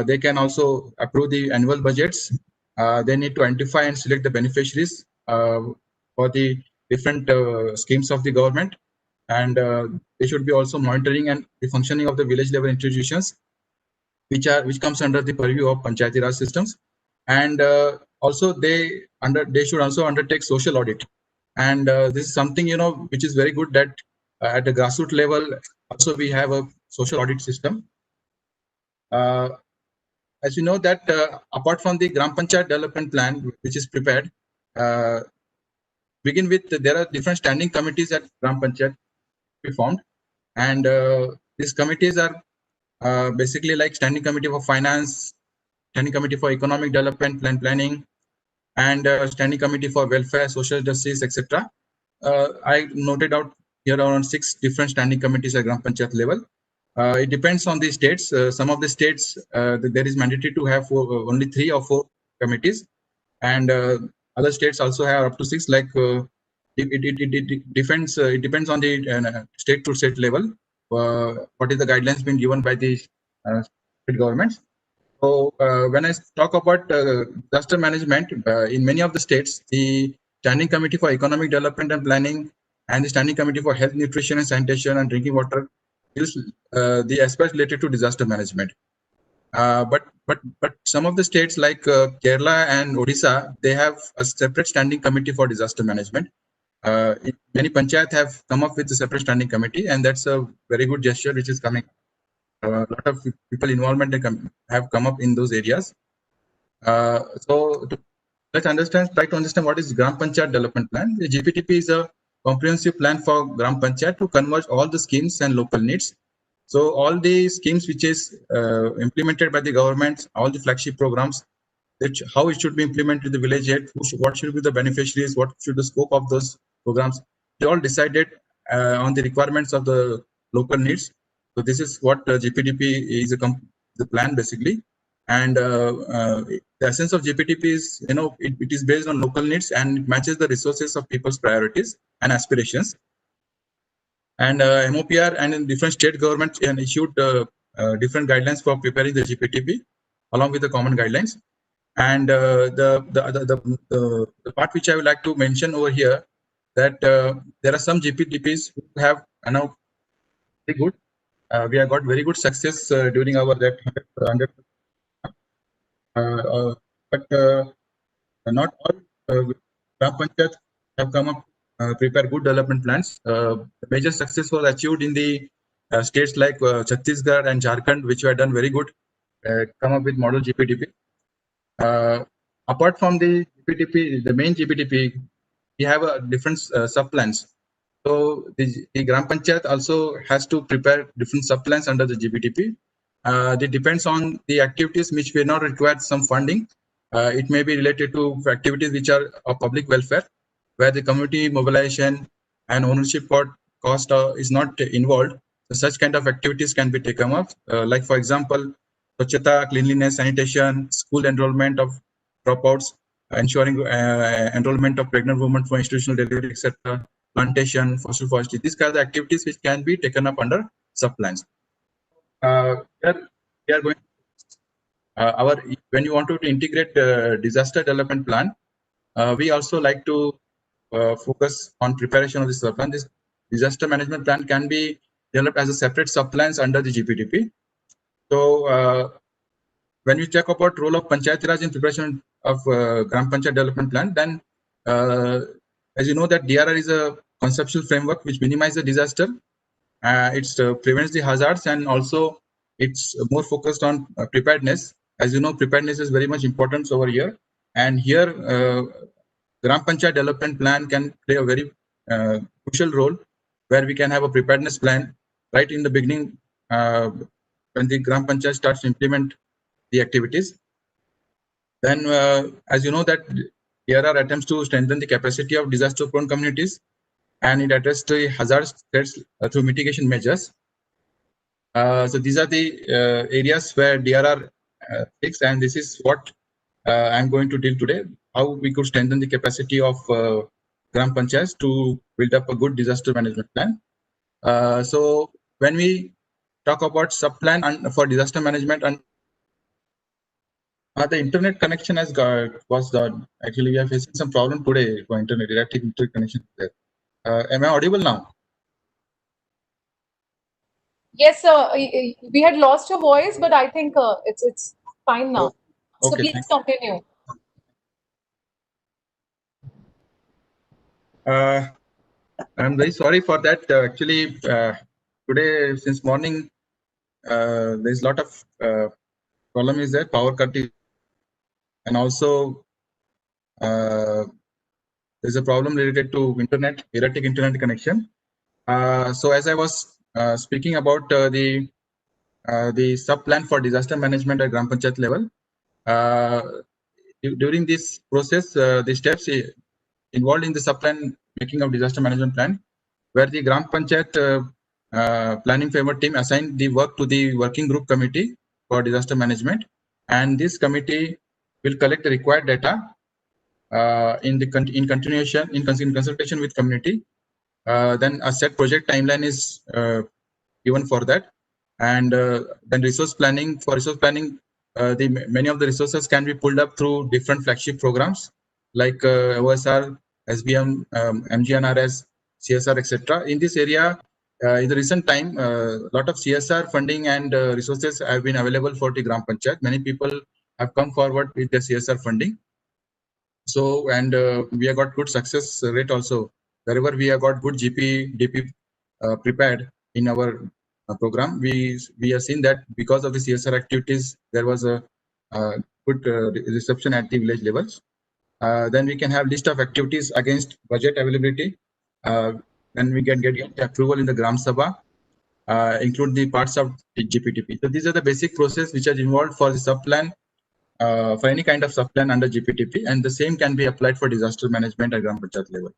[SPEAKER 6] They can also approve the annual budgets. They need to identify and select the beneficiaries for the different schemes of the government, and they should be also monitoring and the functioning of the village level institutions, which comes under the purview of Panchayati Raj systems. And also they should also undertake social audit. And this is something which is very good that at the grassroots level also we have a social audit system. As you know that apart from the Gram Panchayat development plan which is prepared, begin with there are different standing committees at Gram Panchayat we formed, and these committees are basically like Standing Committee for Finance, Standing Committee for Economic Development, Planning, and Standing Committee for Welfare, Social Justice, etc. I noted out here around 6 different standing committees at Gram Panchayat level. It depends on the states. Some of the states there is mandatory to have only 3 or 4 committees, and other states also have up to 6. Like it depends. It depends on the state to state level. What is the guidelines being given by the state governments? So when I talk about disaster management in many of the states, the Standing Committee for Economic Development and Planning and the Standing Committee for Health, Nutrition and Sanitation and Drinking Water deals the aspects related to disaster management. But some of the states like Kerala and Odisha, they have a separate standing committee for disaster management. Many panchayat have come up with a separate standing committee, and that's a very good gesture which is coming. A lot of people involvement have come up in those areas. So let's try to understand what is Gram Panchayat Development Plan. The GPTP is a comprehensive plan for Gram Panchayat to converge all the schemes and local needs. So all the schemes which is implemented by the government, all the flagship programs, how it should be implemented in the village yet, what should be the beneficiaries, what should the scope of those programs, they all decided on the requirements of the local needs. So this is what GPTP is, the plan basically. And the essence of GPTP is, it is based on local needs and it matches the resources of people's priorities and aspirations. And MOPR and different state governments issued different guidelines for preparing the GPTP along with the common guidelines. And the part which I would like to mention over here, that there are some GPTPs who have very good. We have got very good success during our that 100. But not all Gram Panchayat have come up prepare good development plans. The major success was achieved in the states like Chhattisgarh and Jharkhand, which were done very good, come up with model GPTP. Apart from the GPTP, the main GPTP, we have different sub-plans. So the Gram Panchayat also has to prepare different sub-plans under the GPTP. It depends on the activities which may not require some funding. It may be related to activities which are of public welfare, where the community mobilization and ownership cost is not involved. So such kind of activities can be taken up. Like for example, Swachhata, cleanliness, sanitation, school enrollment of dropouts, ensuring enrollment of pregnant women for institutional delivery, etc. Plantation, fossil forestry. These kind of activities which can be taken up under sub-plans. Here we are going. When you want to integrate disaster development plan, we also like to focus on preparation of this sub-plan. This disaster management plan can be developed as a separate sub-plans under the GPTP. So when we talk about role of Panchayat Raj in preparation of Gram Panchayat development plan, then as you know that DRR is a conceptual framework which minimizes the disaster. It prevents the hazards, and also it's more focused on preparedness. As you know, preparedness is very much important over here. And here, Gram Panchayat development plan can play a very crucial role, where we can have a preparedness plan right in the beginning when the Gram Panchayat starts to implement the activities. Then, as you know that DRR attempts to strengthen the capacity of disaster-prone communities, and it addresses the hazard threats through mitigation measures. So these are the areas where DRR takes, and this is what I'm going to deal today, how we could strengthen the capacity of Gram Panchayats to build up a good disaster management plan. So when we talk about sub-plan for disaster management, and the internet connection was done. Actually, we are facing some problem today for internet, direct internet connection there. Am I audible now?
[SPEAKER 4] Yes, sir. We had lost your voice, but I think it's fine now. So
[SPEAKER 6] Okay,
[SPEAKER 4] please continue.
[SPEAKER 6] I'm very sorry for that. Actually, today since morning, there's a lot of problem is there, power cut, and also there's a problem related to internet, erratic internet connection. So as I was speaking about the sub-plan for disaster management at Gram Panchayat level, during this process, the steps involved in the sub-plan making of disaster management plan, where the Gram Panchayat planning framework team assigned the work to the working group committee for disaster management, and this committee will collect the required data in consultation with community. Then a set project timeline is given for that, and then resource planning. For resource planning, many of the resources can be pulled up through different flagship programs like OSR, SBM, MGNRS, CSR, etc. In this area, in the recent time, a lot of CSR funding and resources have been available for the Gram Panchayat. Many people have come forward with the CSR funding. So, and we have got good success rate also. Wherever we have got good DP prepared in our program, we have seen that because of the CSR activities, there was a good reception at the village levels. Then we can have list of activities against budget availability. Then we can get approval in the Gram Sabha, include the parts of the GPTP. So these are the basic process which are involved for the sub-plan, for any kind of sub-plan under GPTP, and the same can be applied for disaster management at Gram Panchayat level.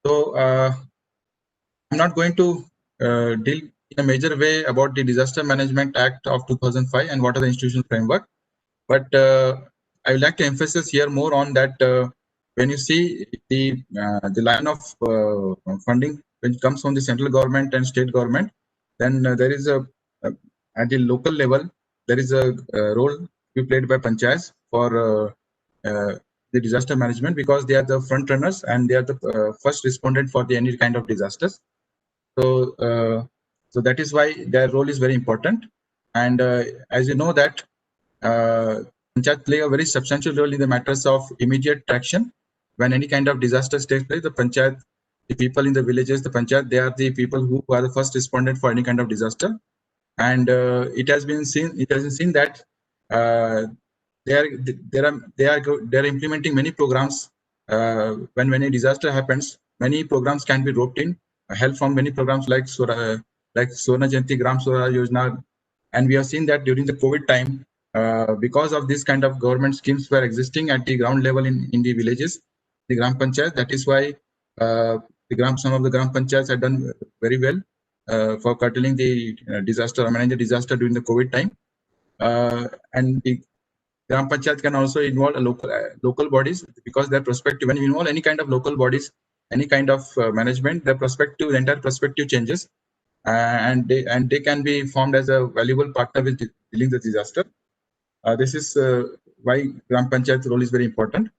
[SPEAKER 6] So I'm not going to deal in a major way about the Disaster Management Act of 2005 and what are the institutional framework, but I would like to emphasize here more on that when you see the line of funding when it comes from the central government and state government, then there is a at the local level there is a role to be played by panchayats for the disaster management, because they are the front runners and they are the first respondent for the any kind of disasters. So so that is why their role is very important. And as you know that Panchayat play a very substantial role in the matters of immediate traction. When any kind of disaster takes place, the Panchayat, the people in the villages, the Panchayat, they are the people who are the first respondent for any kind of disaster. And it has been seen that they are implementing many programs. When a disaster happens, many programs can be roped in. Help from many programs like Swarna Jayanti, Gram Swaraj Yojana, and we have seen that during the COVID time, because of this kind of government schemes were existing at the ground level in the villages, the Gram Panchayat. That is why some of the Gram Panchayats have done very well for curtailing the disaster, managing the disaster during the COVID time. And the Gram Panchayat can also involve local bodies, because their perspective, when you involve any kind of local bodies, any kind of management, the entire perspective changes, and they can be formed as a valuable partner with dealing the disaster. This is why Gram Panchayat role is very important.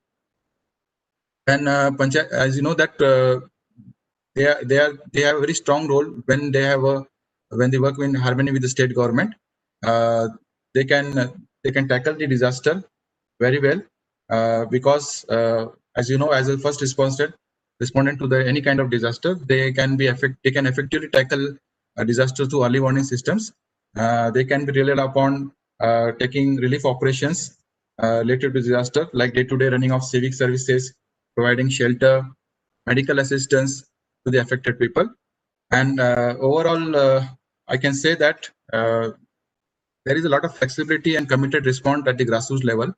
[SPEAKER 6] And Panchayat, as you know that they have a very strong role when they work in harmony with the state government. They can tackle the disaster very well, because as you know, as a first respondent to any kind of disaster, they can effectively tackle a disaster through early warning systems. They can be relied upon taking relief operations related to disaster, like day-to-day running of civic services, providing shelter, medical assistance to the affected people. And overall, I can say that there is a lot of flexibility and committed response at the grassroots level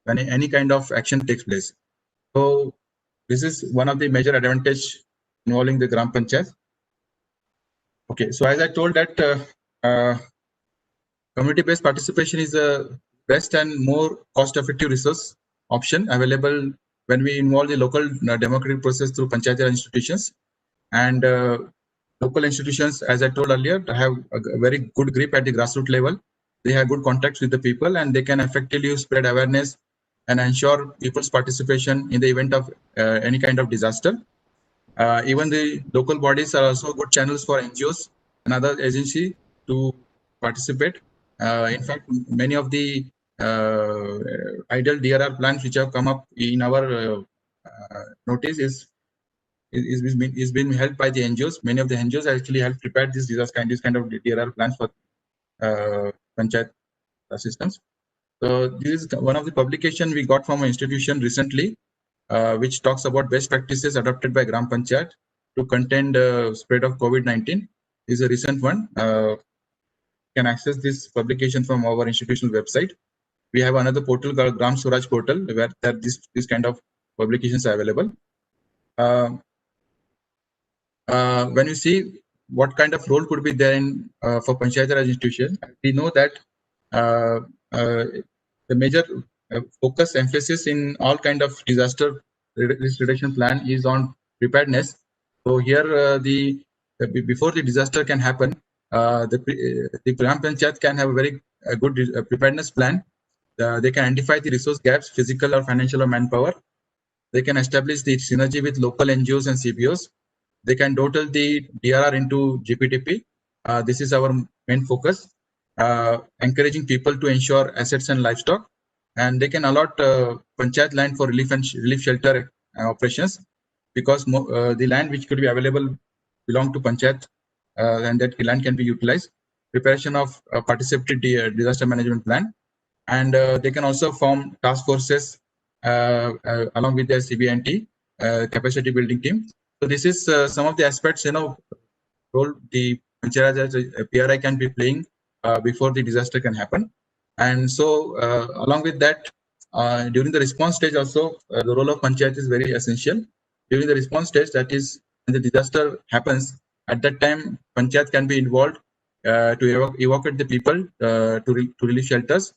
[SPEAKER 6] when any kind of action takes place. So this is one of the major advantage involving the Gram Panchayat. Okay, so as I told that community-based participation is the best and more cost-effective resource option available when we involve the local democratic process through Panchayat institutions. And local institutions, as I told earlier, have a very good grip at the grassroots level. They have good contacts with the people, and they can effectively spread awareness and ensure people's participation in the event of any kind of disaster. Even the local bodies are also good channels for NGOs and other agencies to participate. In fact, many of the ideal DRR plans which have come up in our notice is being helped by the NGOs. Many of the NGOs actually help prepare this kind of DRR plans for Panchayat systems. So this is one of the publication we got from an institution recently, which talks about best practices adopted by Gram Panchayat to contain the spread of COVID-19. Is a recent one. You can access this publication from our institutional website. We have another portal called Gram Swaraj portal, where this kind of publications are available. When you see what kind of role could be there in for Panchayat Raj institution, we know that the major focus emphasis in all kind of disaster risk reduction plan is on preparedness. So here before the disaster can happen, the Gram Panchayat can have a very good preparedness plan. They can identify the resource gaps, physical or financial or manpower. They can establish the synergy with local NGOs and CBOs. they can total the DRR into GPTP. This is our main focus, encouraging people to ensure assets and livestock, and they can allot panchayat land for relief shelter operations, because the land which could be available belong to panchayat, and that land can be utilized. Preparation of participatory disaster management plan, and they can also form task forces along with their CBNT capacity building team. So this is some of the aspects, role the Panchayat as a PRI can be playing before the disaster can happen. And so along with that, during the response stage also, the role of Panchayat is very essential. During the response stage, that is when the disaster happens, at that time Panchayat can be involved to evacuate the people to relief shelters.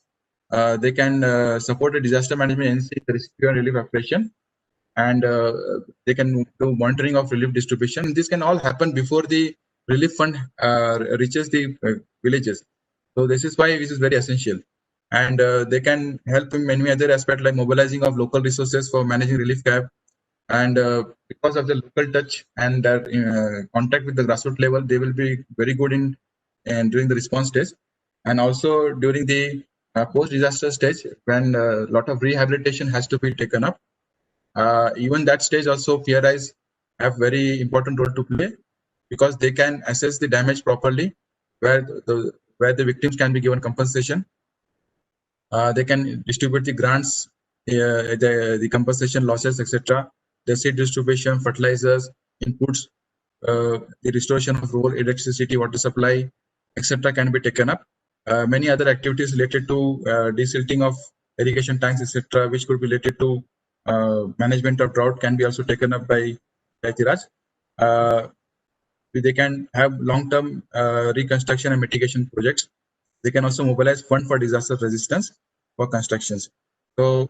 [SPEAKER 6] They can support a disaster management agency, the rescue and relief operation, and they can do monitoring of relief distribution. This can all happen before the relief fund reaches the villages. So this is why this is very essential. And they can help in many other aspects, like mobilizing of local resources for managing relief camp. And because of the local touch and that contact with the grassroots level, they will be very good in during the response stage, and also during the post-disaster stage, when a lot of rehabilitation has to be taken up. Even that stage also, PRIs have very important role to play, because they can assess the damage properly, where the victims can be given compensation. They can distribute the grants, the compensation losses, etc. The seed distribution, fertilizers, inputs, the restoration of rural electricity, water supply, etc. can be taken up. Many other activities related to desilting of irrigation tanks, etc., which could be related to management of drought, can be also taken up by Tiraj. They can have long-term reconstruction and mitigation projects. They can also mobilize fund for disaster resistance for constructions. So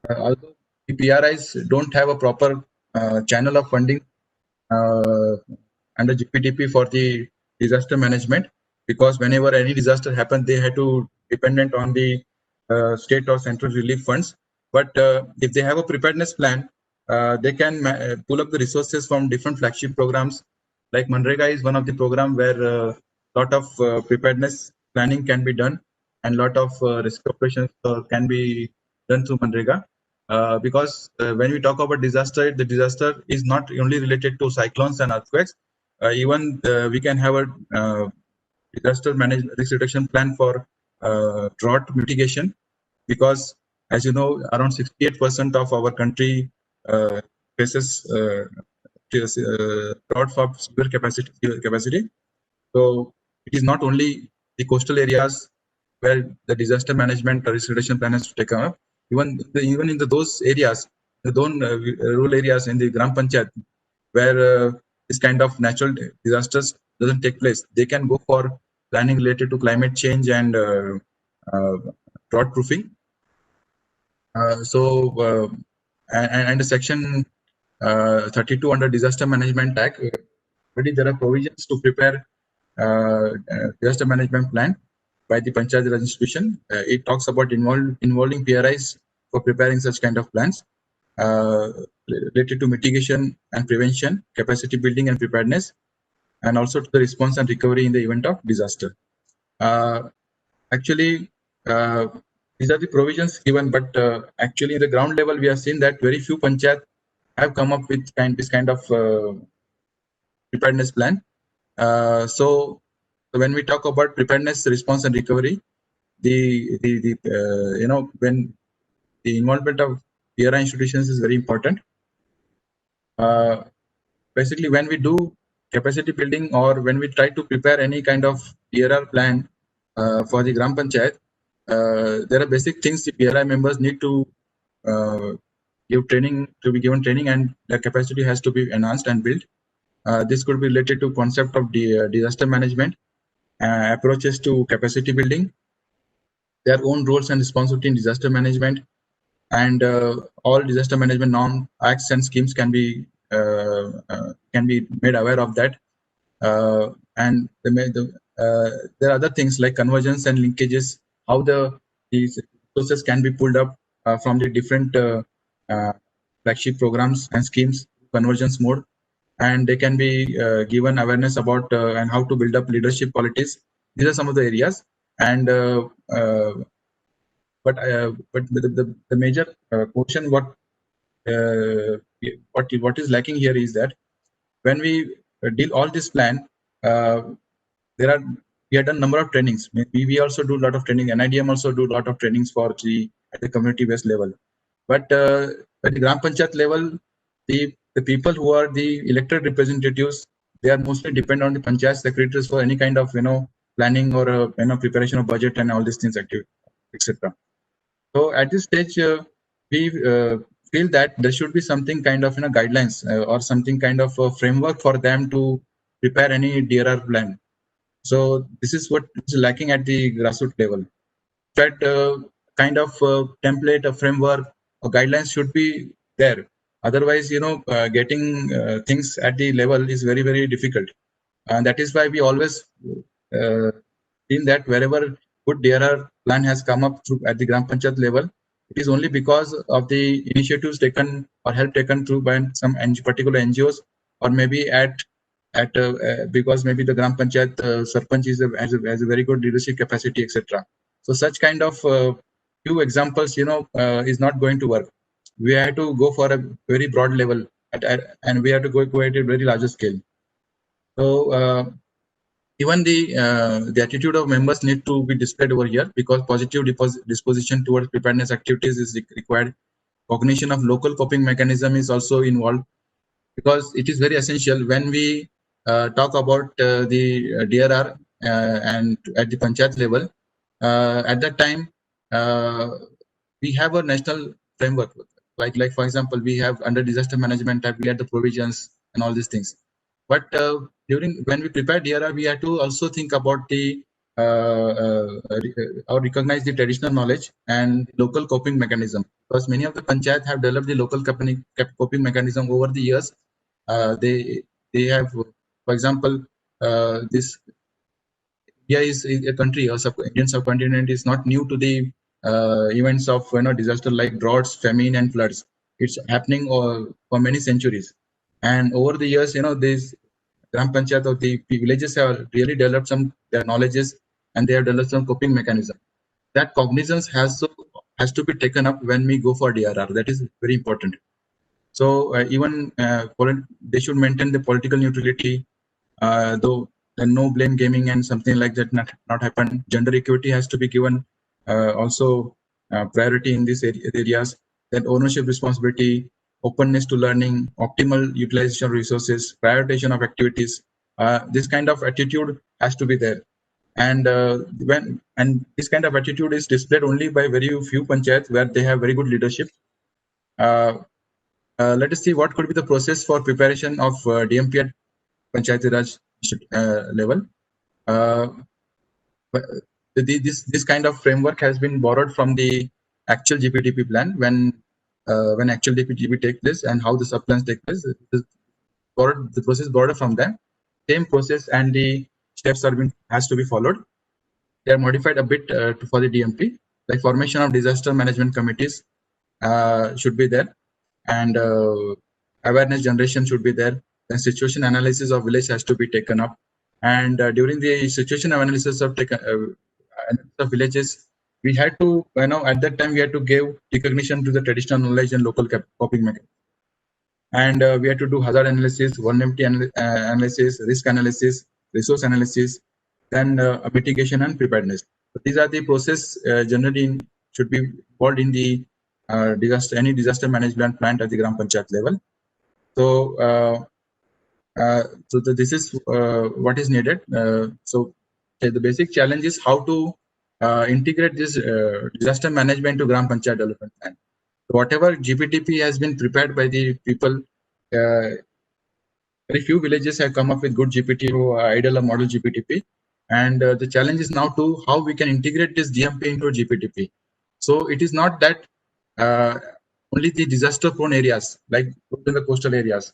[SPEAKER 6] although the PRIs don't have a proper channel of funding under GPTP for the disaster management, because whenever any disaster happened, they had to dependent on the state or central relief funds. But if they have a preparedness plan, they can pull up the resources from different flagship programs. Like Manrega is one of the program where a lot of preparedness planning can be done, and lot of rescue operations can be done through Manrega. Because when we talk about disaster, the disaster is not only related to cyclones and earthquakes. Even we can have a disaster management risk reduction plan for drought mitigation, because as you know, around 68% of our country faces drought of severe capacity. So it is not only the coastal areas where the disaster management or risk reduction plan has to take up. Even in those areas, the rural areas in the Gram Panchayat, where this kind of natural disasters doesn't take place, they can go for planning related to climate change and drought proofing. And the section 32 under Disaster Management Act, already there are provisions to prepare disaster management plan by the Panchayat Raj institution. It talks about involving PRIs for preparing such kind of plans related to mitigation and prevention, capacity building and preparedness, and also to the response and recovery in the event of disaster. Actually, these are the provisions given, but actually, the ground level, we have seen that very few panchayat have come up with this kind of preparedness plan. So when we talk about preparedness, response, and recovery, when the involvement of PRI institutions is very important. Basically, when we do capacity building, or when we try to prepare any kind of PRR plan for the Gram Panchayat, there are basic things the PRI members need to give training, to be given training, and the capacity has to be enhanced and built. This could be related to concept of disaster management, approaches to capacity building, their own roles and responsibility in disaster management, and all disaster management norm acts and schemes can be made aware of that. And there are other things like convergence and linkages, how these resources can be pulled up from the different flagship programs and schemes, convergence mode. and they can be given awareness about and how to build up leadership qualities. These are some of the areas. And but the major portion what is lacking here is that when we deal all this plan, we have done number of trainings. We also do a lot of training. NIDM also do a lot of trainings for at the community based level. But at the Gram Panchayat level, the people who are the elected representatives, they are mostly depend on the Panchayat secretaries for any kind of planning or preparation of budget and all these things, etc. So at this stage, we feel that there should be something kind of guidelines or something kind of a framework for them to prepare any DRR plan. So this is what is lacking at the grassroots level. That kind of template, a framework, or guidelines should be there. Otherwise, getting things at the level is very, very difficult. And that is why we always seen that wherever good DRR plan has come up through at the Gram Panchayat level, it is only because of the initiatives taken or help taken through by some particular NGOs, or maybe because maybe the Gram Panchayat Sarpanch has a very good leadership capacity, etc. So such kind of few examples, is not going to work. We have to go for a very broad level, and we have to go at a very larger scale. So even the attitude of members need to be displayed over here, because positive disposition towards preparedness activities is required. Cognition of local coping mechanism is also involved, because it is very essential when we talk about the DRR and at the Panchayat level. At that time, we have a national framework. Like for example, we have under disaster management, we had the provisions and all these things. But when we prepare DRR, we have to also think about the or recognize the traditional knowledge and local coping mechanism, because many of the panchayat have developed the local coping mechanism over the years. They have, for example, this India is a country, or Indian subcontinent is not new to the events of disaster like droughts, famine, and floods. It's happening for many centuries, and over the years, these Gram Panchayat of the villages have really developed some their knowledges, and they have developed some coping mechanism. That cognizance has to be taken up when we go for DRR. That is very important. So even they should maintain the political neutrality, though no blame gaming and something like that not happen. Gender equity has to be given also priority in these areas. Then ownership responsibility, openness to learning, optimal utilization of resources, prioritization of activities. This kind of attitude has to be there. And this kind of attitude is displayed only by very few panchayats where they have very good leadership. Let us see what could be the process for preparation of DMP at Panchayati Raj level. This kind of framework has been borrowed from the actual GPTP plan when actual GPTP takes place and how the sub plans take place. The process borrowed from them. Same process and the steps has to be followed. They are modified a bit for the DMP. Like formation of disaster management committees should be there, and awareness generation should be there. Then situation analysis of village has to be taken up, and during the situation analysis of villages, we had to at that time we had to give recognition to the traditional knowledge and local coping mechanism, and we had to do hazard analysis, vulnerability analysis, risk analysis, resource analysis, then mitigation and preparedness. So these are the process generally should be involved in the any disaster management plan at the Gram Panchayat level. So this is what is needed. So the basic challenge is how to integrate this disaster management to Gram Panchayat development plan. So whatever GPTP has been prepared by the people, very few villages have come up with good GPTP, ideal or model GPTP. And the challenge is now to how we can integrate this DMP into GPTP. So it is not that only the disaster prone areas like in the coastal areas,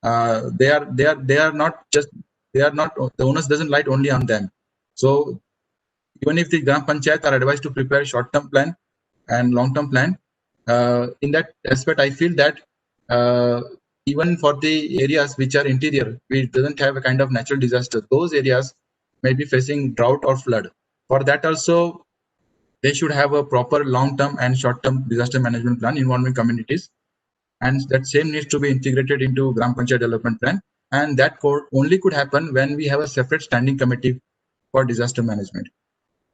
[SPEAKER 6] they are not the onus doesn't lie only on them. So even if the Gram Panchayat are advised to prepare short-term plan and long-term plan, in that aspect, I feel that even for the areas which are interior, which doesn't have a kind of natural disaster, those areas may be facing drought or flood. For that also, they should have a proper long-term and short-term disaster management plan involving communities, and that same needs to be integrated into Gram Panchayat development plan. And that only could happen when we have a separate standing committee for disaster management.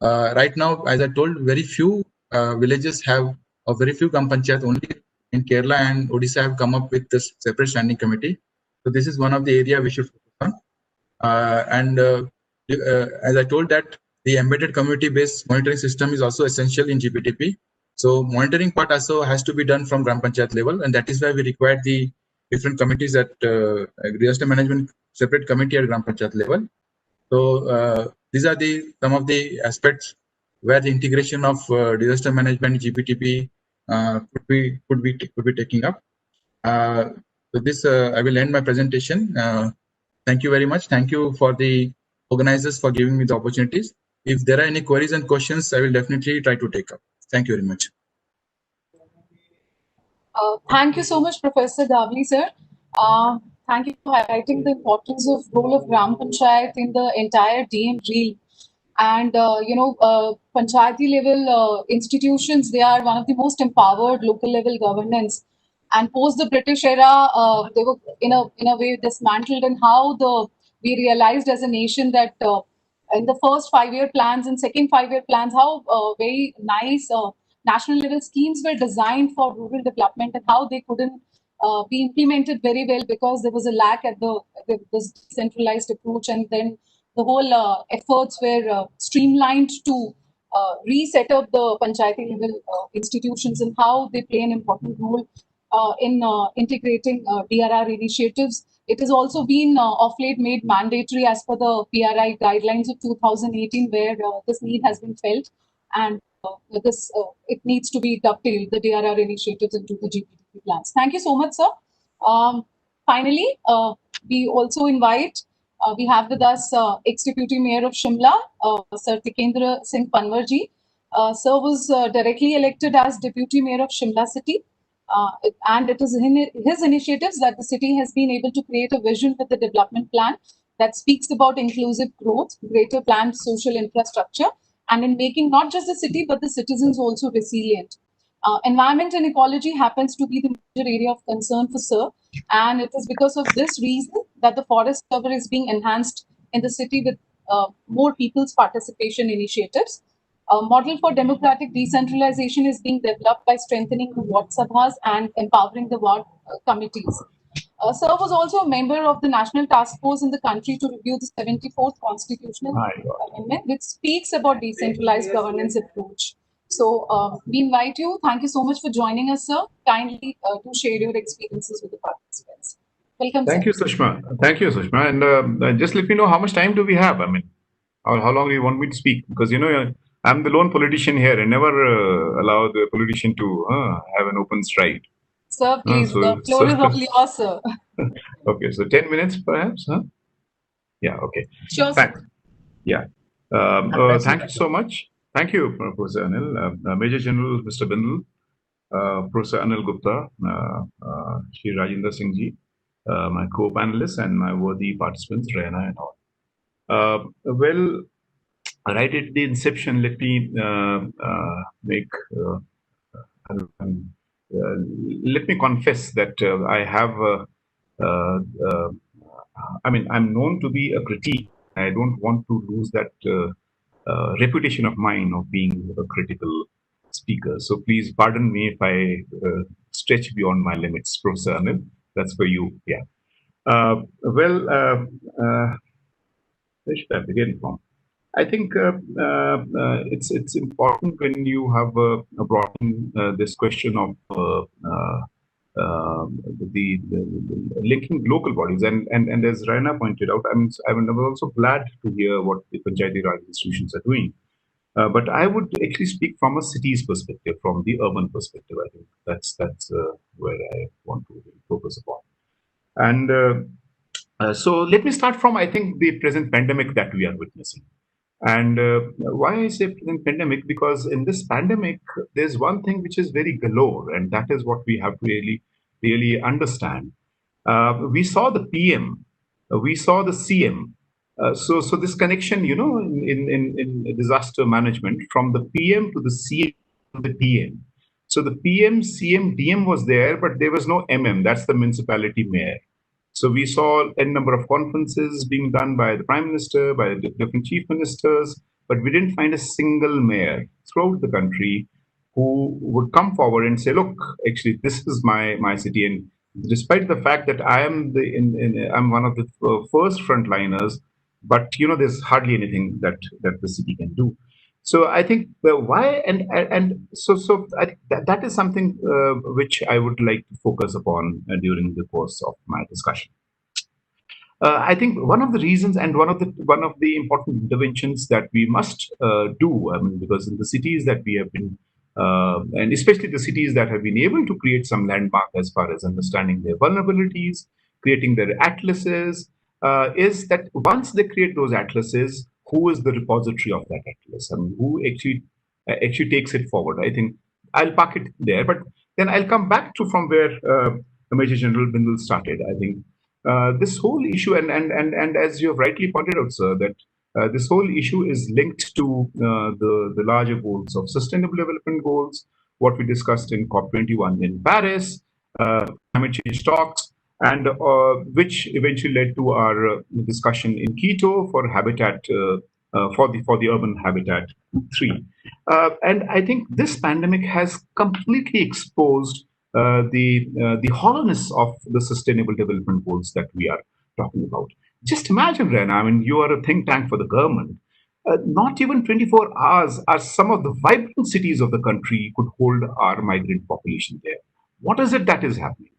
[SPEAKER 6] Right now, as I told, very few villages have, or very few Gram Panchayat only in Kerala and Odisha have come up with this separate standing committee. So this is one of the area we should focus on. As I told that the embedded community-based monitoring system is also essential in GPTP. So monitoring part also has to be done from Gram Panchayat level, and that is why we require the different committees at disaster management separate committee at Gram Panchayat level. So these are some of the aspects where the integration of disaster management GPTP could be taking up. So this I will end my presentation. Thank you very much. Thank you for the organizers for giving me the opportunities. If there are any queries and questions, I will definitely try to take up. Thank you very much.
[SPEAKER 4] Thank you so much, Professor Davli, sir. Thank you for highlighting the importance of role of Gram Panchayat in the entire DM reel. And Panchayati level institutions, they are one of the most empowered local level governance. And post the British era, they were in a way dismantled. And how we realized as a nation that in the first 5-year plans and second 5-year plans, how very nice national level schemes were designed for rural development, and how they couldn't be implemented very well because there was a lack at this centralized approach. And then the whole efforts were streamlined to reset up the Panchayati level institutions, and how they play an important role in integrating DRR initiatives. It has also been of late made mandatory as per the PRI guidelines of 2018, where this need has been felt, and it needs to be dovetailed, the DRR initiatives, into the GPTP plans. Thank you so much, sir. Finally, we also invite, we have with us ex-Deputy Mayor of Shimla, Sir Tikendra Singh Panwarji. Sir was directly elected as Deputy Mayor of Shimla City. And it is his initiatives that the city has been able to create a vision with the development plan that speaks about inclusive growth, greater planned social infrastructure, and in making not just the city but the citizens also resilient. Environment and ecology happens to be the major area of concern for Sir, and it is because of this reason that the forest cover is being enhanced in the city with more people's participation initiatives. A model for democratic decentralization is being developed by strengthening the ward sabhas and empowering the ward committees. Sir was also a member of the National Task Force in the country to review the 74th Constitutional Amendment, which speaks about decentralized governance approach. So we invite you. Thank you so much for joining us, sir. Kindly to share your experiences with the participants. Welcome,
[SPEAKER 7] Thank
[SPEAKER 4] sir.
[SPEAKER 7] you, Sushma. Thank you, Sushma. And just let me know how much time do we have? I mean, how long do you want me to speak? Because, I'm the lone politician here. I never allow the politician to have an open stride.
[SPEAKER 4] Sir, please, the floor is all yours, sir.
[SPEAKER 7] Okay, so 10 minutes perhaps? Huh? Yeah, okay.
[SPEAKER 4] Sure,
[SPEAKER 7] thanks.
[SPEAKER 4] Sir.
[SPEAKER 7] Yeah. Thank you so much. Thank you, Professor Anil. Major General Mr. Bindal, Professor Anil Gupta, Shri Rajendra Singh ji, my co-panelists, and my worthy participants, Rayana and all. Well, right at the inception, let me let me confess that I have, I'm known to be a critique. I don't want to lose that reputation of mine of being a critical speaker. So please pardon me if I stretch beyond my limits, Professor Anil. That's for you. Yeah. Where should I begin from? I think it's important when you have brought in this question of the linking local bodies, and as Raina pointed out, I'm also glad to hear what the Panchayati Raj institutions are doing. But I would actually speak from a city's perspective, from the urban perspective. I think that's where I want to focus upon. And so let me start from, I think, the present pandemic that we are witnessing. And why I say present pandemic, because in this pandemic, there's one thing which is very galore, and that is what we have to really understand. We saw the PM, we saw the CM. So this connection, in disaster management, from the PM to the CM to the DM. So the PM, CM, DM was there, but there was no MM. That's the municipality mayor. So we saw a number of conferences being done by the Prime Minister, by the different chief ministers, but we didn't find a single mayor throughout the country who would come forward and say, look, actually, this is my city. And despite the fact that I am I'm one of the first frontliners, but there's hardly anything that the city can do. So I think why and so I think that is something which I would like to focus upon during the course of my discussion. I think one of the reasons and one of the important interventions that we must do, I mean, because in the cities that we have been, and especially the cities that have been able to create some landmark as far as understanding their vulnerabilities, creating their atlases, is that once they create those atlases, who is the repository of that atlas? I mean, who actually takes it forward? I think I'll park it there, but then I'll come back to from where Major General Bindal started. I think this whole issue, and as you have rightly pointed out, sir, that this whole issue is linked to the larger goals of Sustainable Development Goals, what we discussed in COP21 in Paris, climate change talks, and which eventually led to our discussion in Quito for habitat for the urban habitat 3. And I think this pandemic has completely exposed the hollowness of the Sustainable Development Goals that we are talking about. Just imagine, Ren, I mean, you are a think tank for the government. Not even 24 hours are some of the vibrant cities of the country could hold our migrant population there. What is it that is happening?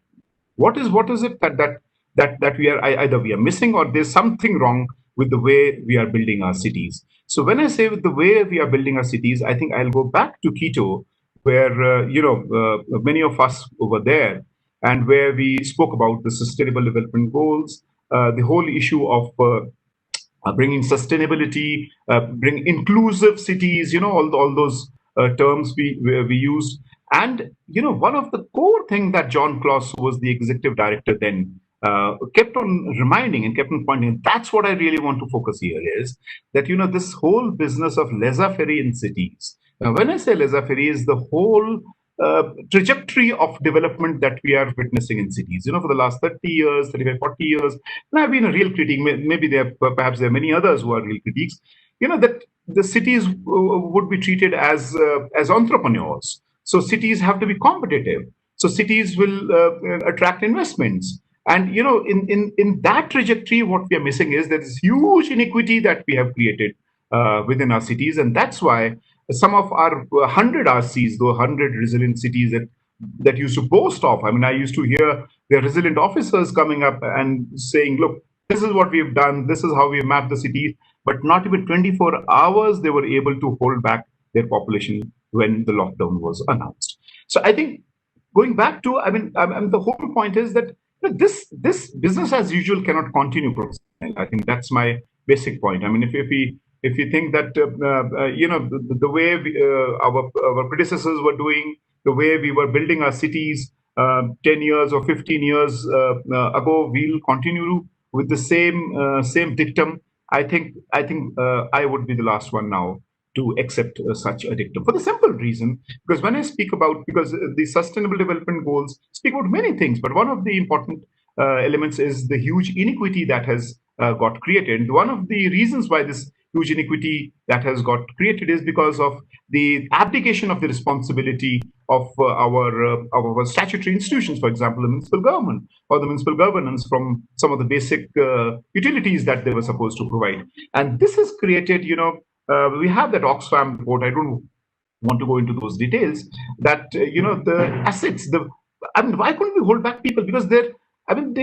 [SPEAKER 7] What is it that we are either we are missing, or there's something wrong with the way we are building our cities? So when I say with the way we are building our cities, I think I'll go back to Quito, where many of us were there, and where we spoke about the Sustainable Development Goals, the whole issue of bringing sustainability, bring inclusive cities, all those terms we used. And one of the core thing that John Claus, who was the executive director then, kept on reminding and kept on pointing, that's what I really want to focus here, is that this whole business of laissez-faire in cities. Now, when I say laissez-faire, is the whole trajectory of development that we are witnessing in cities. For the last 30 years, 35, 40 years, and I've been a real critic. Maybe perhaps there are many others who are real critiques. That the cities would be treated as entrepreneurs. So cities have to be competitive. So cities will attract investments. And in that trajectory, what we are missing is there is huge inequity that we have created within our cities, and that's why some of our 100 RCs, though 100 resilient cities that used to boast of. I mean, I used to hear their resilient officers coming up and saying, "Look, this is what we've done. This is how we mapped the cities." But not even 24 hours they were able to hold back their population when the lockdown was announced. So I think going back to, the whole point is that this business as usual cannot continue. I think that's my basic point. I mean, if we think that the way our predecessors were doing, the way we were building our cities 10 years or 15 years ago, we'll continue with the same dictum. I think I would be the last one now to accept such a dictum, for the simple reason, because when I speak about, because the Sustainable Development Goals speak about many things, but one of the important elements is the huge inequity that has got created. One of the reasons why this huge inequity that has got created is because of the abdication of the responsibility of our statutory institutions, for example, the municipal government or the municipal governance, from some of the basic utilities that they were supposed to provide. And this has created, we have that Oxfam report. I don't want to go into those details. That the assets. Why couldn't we hold back people? Because they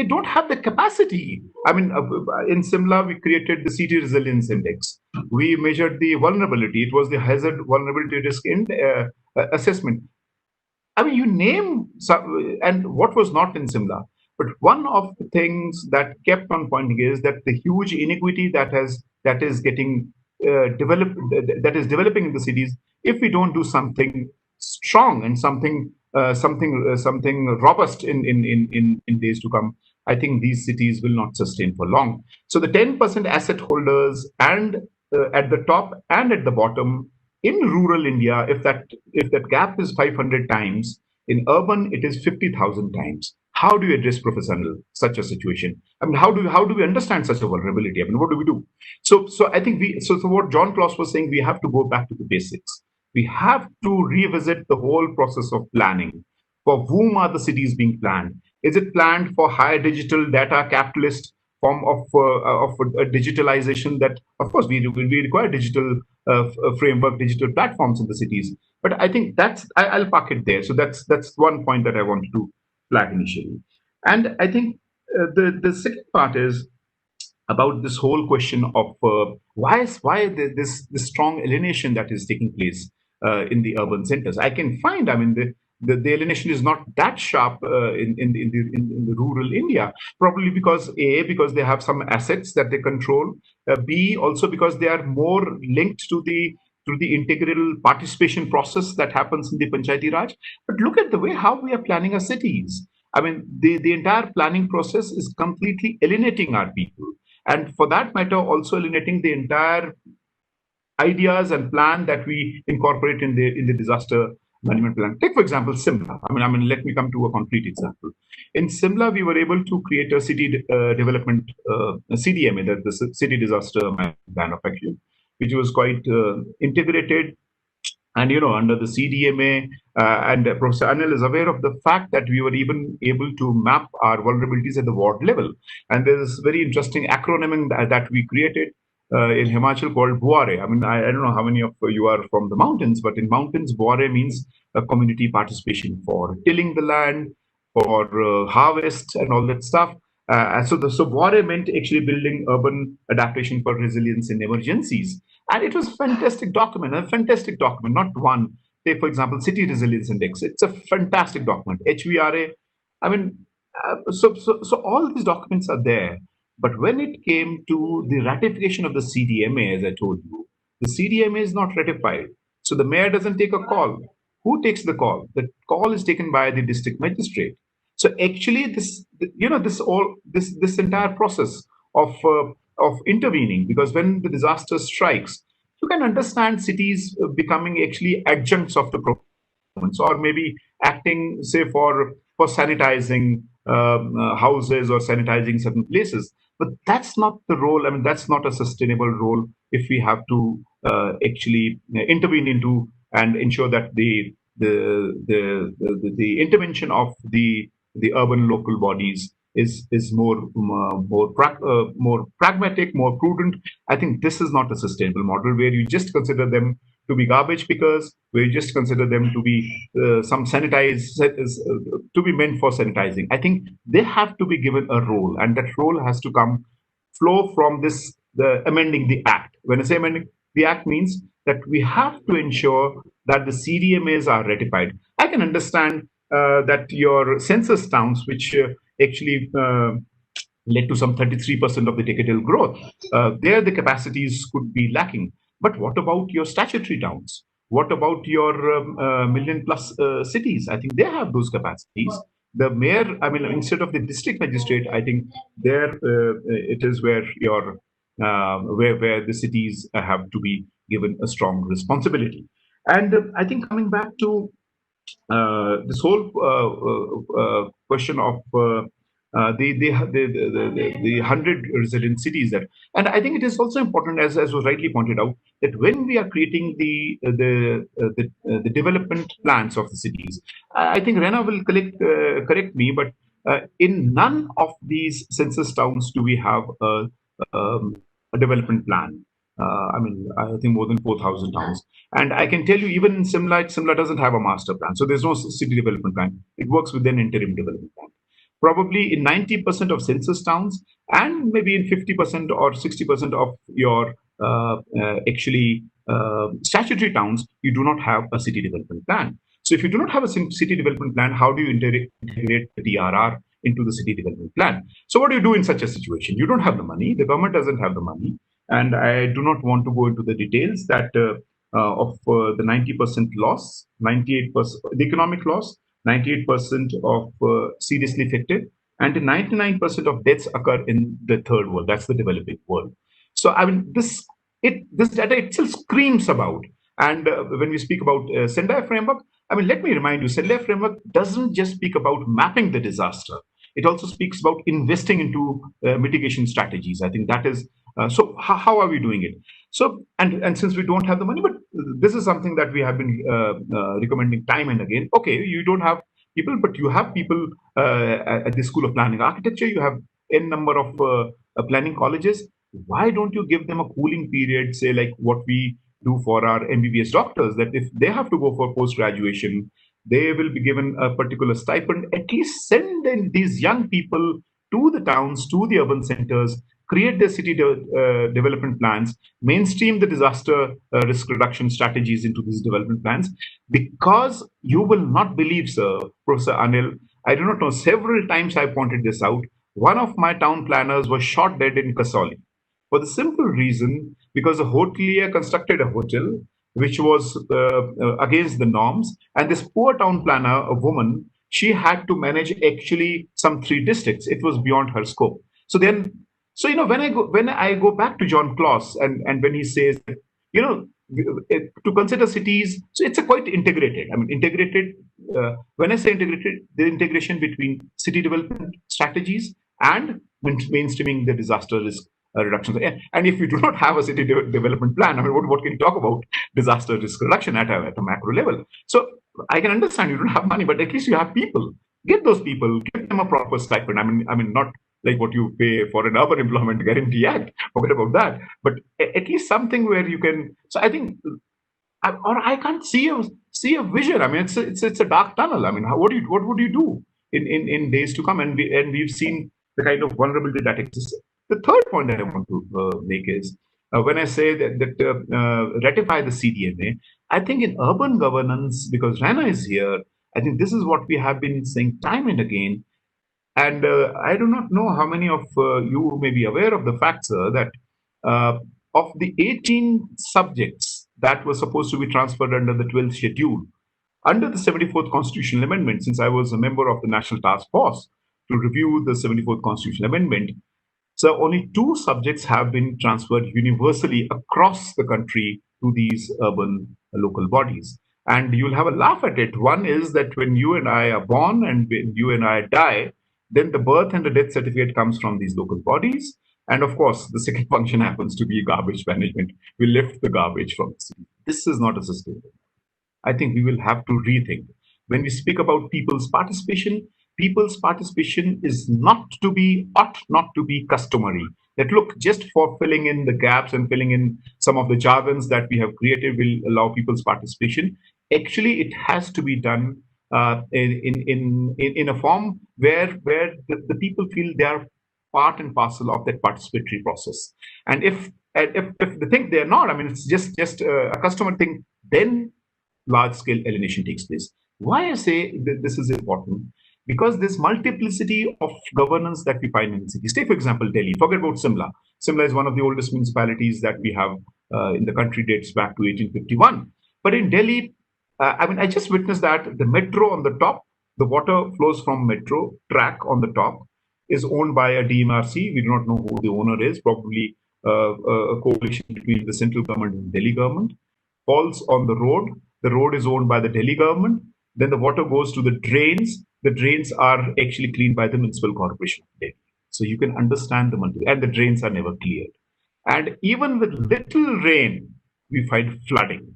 [SPEAKER 7] don't have the capacity. In Simla, we created the City Resilience Index. We measured the vulnerability. It was the Hazard Vulnerability Risk Assessment. You name some, and what was not in Simla. But one of the things that kept on pointing is that the huge inequity that is getting developing in the cities. If we don't do something strong and something robust in days to come, I think these cities will not sustain for long. So the 10% asset holders and at the top and at the bottom in rural India, if that gap is 500 times, in urban it is 50,000 times. How do you address, Professor Anil, such a situation? I mean, how do we understand such a vulnerability? I mean, what do we do? So I think so what John Claus was saying, we have to go back to the basics. We have to revisit the whole process of planning. For whom are the cities being planned? Is it planned for higher digital data capitalist form of digitalization? That of course we require digital framework, digital platforms in the cities. But I think I'll park it there. So that's one point that I wanted to flag initially. And I think the second part is about this whole question of why this strong alienation that is taking place in the urban centers. I can find, I mean, the alienation is not that sharp in the rural India, probably because because they have some assets that they control, B, also because they are more linked to the integral participation process that happens in the Panchayati Raj. But look at the way how we are planning our cities. I mean, the entire planning process is completely alienating our people. And for that matter, also alienating the entire ideas and plan that we incorporate in the disaster management plan. Take, for example, Simla. I mean, let me come to a concrete example. In Simla, we were able to create a city development, CDMA, the City Disaster Management Plan of Action, which was quite integrated. And, under the CDMA, and Professor Anil is aware of the fact that we were even able to map our vulnerabilities at the ward level. And there's very interesting acronym that we created in Himachal called Buare. I mean, I don't know how many of you are from the mountains, but in mountains, Buare means community participation for tilling the land, for harvest and all that stuff. So Buare meant actually building urban adaptation for resilience in emergencies. And it was a fantastic document, not one. Take, for example, City Resilience Index. It's a fantastic document. HVRA. I mean, so all these documents are there. But when it came to the ratification of the CDMA, as I told you, the CDMA is not ratified. So the mayor doesn't take a call. Who takes the call? The call is taken by the district magistrate. So actually, this entire process of intervening, because when the disaster strikes, you can understand cities becoming actually adjuncts of the performance, or maybe acting, say, for sanitizing houses or sanitizing certain places. But that's not the role. I mean, that's not a sustainable role if we have to actually intervene into and ensure that the intervention of the urban local bodies is more pragmatic, more prudent. I think this is not a sustainable model where you just consider them to be garbage pickers, where you just consider them to be to be meant for sanitizing. I think they have to be given a role, and that role has to flow from the amending the act. When I say amending the act, means that we have to ensure that the CDMAs are ratified. I can understand that your census towns, which actually led to some 33% of the decadal growth, there the capacities could be lacking. But what about your statutory towns? What about your million-plus cities? I think they have those capacities. The mayor, I mean, instead of the district magistrate, I think there it is where your where the cities have to be given a strong responsibility. And I think coming back to this whole question of the 100 resident cities that, and I think it is also important, as was rightly pointed out, that when we are creating the development plans of the cities, I think Rena will correct me, but in none of these census towns do we have a development plan. I mean, I think more than 4,000 towns. And I can tell you, even in Simla doesn't have a master plan. So there's no city development plan. It works with an interim development plan. Probably in 90% of census towns, and maybe in 50% or 60% of your actually statutory towns, you do not have a city development plan. So if you do not have a city development plan, how do you integrate the DRR into the city development plan? So what do you do in such a situation? You don't have the money. The government doesn't have the money. And I do not want to go into the details that of the 90% loss, 98%, the economic loss, 98% of seriously affected, and 99% of deaths occur in the third world. That's the developing world. So I mean, this data itself screams about. And when we speak about Sendai framework, I mean, let me remind you, Sendai framework doesn't just speak about mapping the disaster. It also speaks about investing into mitigation strategies. I think that is so. How are we doing it? So and since we don't have the money, but this is something that we have been recommending time and again. Okay, you don't have people, but you have people at the School of Planning Architecture. You have n number of planning colleges. Why don't you give them a cooling period, say like what we do for our MBBS doctors, that if they have to go for post-graduation, they will be given a particular stipend. At least send in these young people to the towns, to the urban centers, create their city development plans, mainstream the disaster risk reduction strategies into these development plans, because you will not believe, sir, Professor Anil, I do not know, several times I pointed this out, one of my town planners was shot dead in Kasauli. For the simple reason, because the hotelier constructed a hotel which was against the norms, and this poor town planner, a woman, she had to manage actually some 3 districts. It was beyond her scope. So then, so when I go back to John Claus, and when he says, to consider cities, so it's a quite integrated. I mean, integrated. When I say integrated, the integration between city development strategies and mainstreaming the disaster risk reduction. And if you do not have a city development plan, I mean, what can you talk about disaster risk reduction at a macro level? So I can understand you don't have money, but at least you have people. Get those people, give them a proper stipend. I mean, not like what you pay for an Urban Employment Guarantee Act. Forget about that. But at least something where you can. So I think, or I can't see a vision. I mean, it's a dark tunnel. I mean, what would you do in days to come? And we've seen the kind of vulnerability that exists. The third point that I want to make is when I say that ratify the CDMA, I think in urban governance, because Rana is here, I think this is what we have been saying time and again. And I do not know how many of you may be aware of the fact, sir, that of the 18 subjects that were supposed to be transferred under the 12th schedule, under the 74th Constitutional Amendment, since I was a member of the National Task Force to review the 74th Constitutional Amendment, so only 2 subjects have been transferred universally across the country to these urban local bodies. And you'll have a laugh at it. One is that when you and I are born and when you and I die, then the birth and the death certificate comes from these local bodies. And of course, the second function happens to be garbage management. We lift the garbage from the city. This is not a sustainable. I think we will have to rethink. When we speak about people's participation is ought not to be customary. That look, just for filling in the gaps and filling in some of the jargons that we have created will allow people's participation. Actually, it has to be done in a form where the people feel they are part and parcel of that participatory process. And if they think they're not, I mean, it's just a customer thing, then large-scale alienation takes place. Why I say this is important? Because this multiplicity of governance that we find in cities. Take, for example, Delhi. Forget about Simla. Simla is one of the oldest municipalities that we have in the country, dates back to 1851. But in Delhi, I just witnessed that the metro on the top, the water flows from metro track on the top, is owned by a DMRC. We do not know who the owner is, probably a coalition between the central government and the Delhi government. Falls on the road. The road is owned by the Delhi government. Then the water goes to the drains. The drains are actually cleaned by the municipal corporation of Delhi. So you can understand and the drains are never cleared. And even with little rain, we find flooding.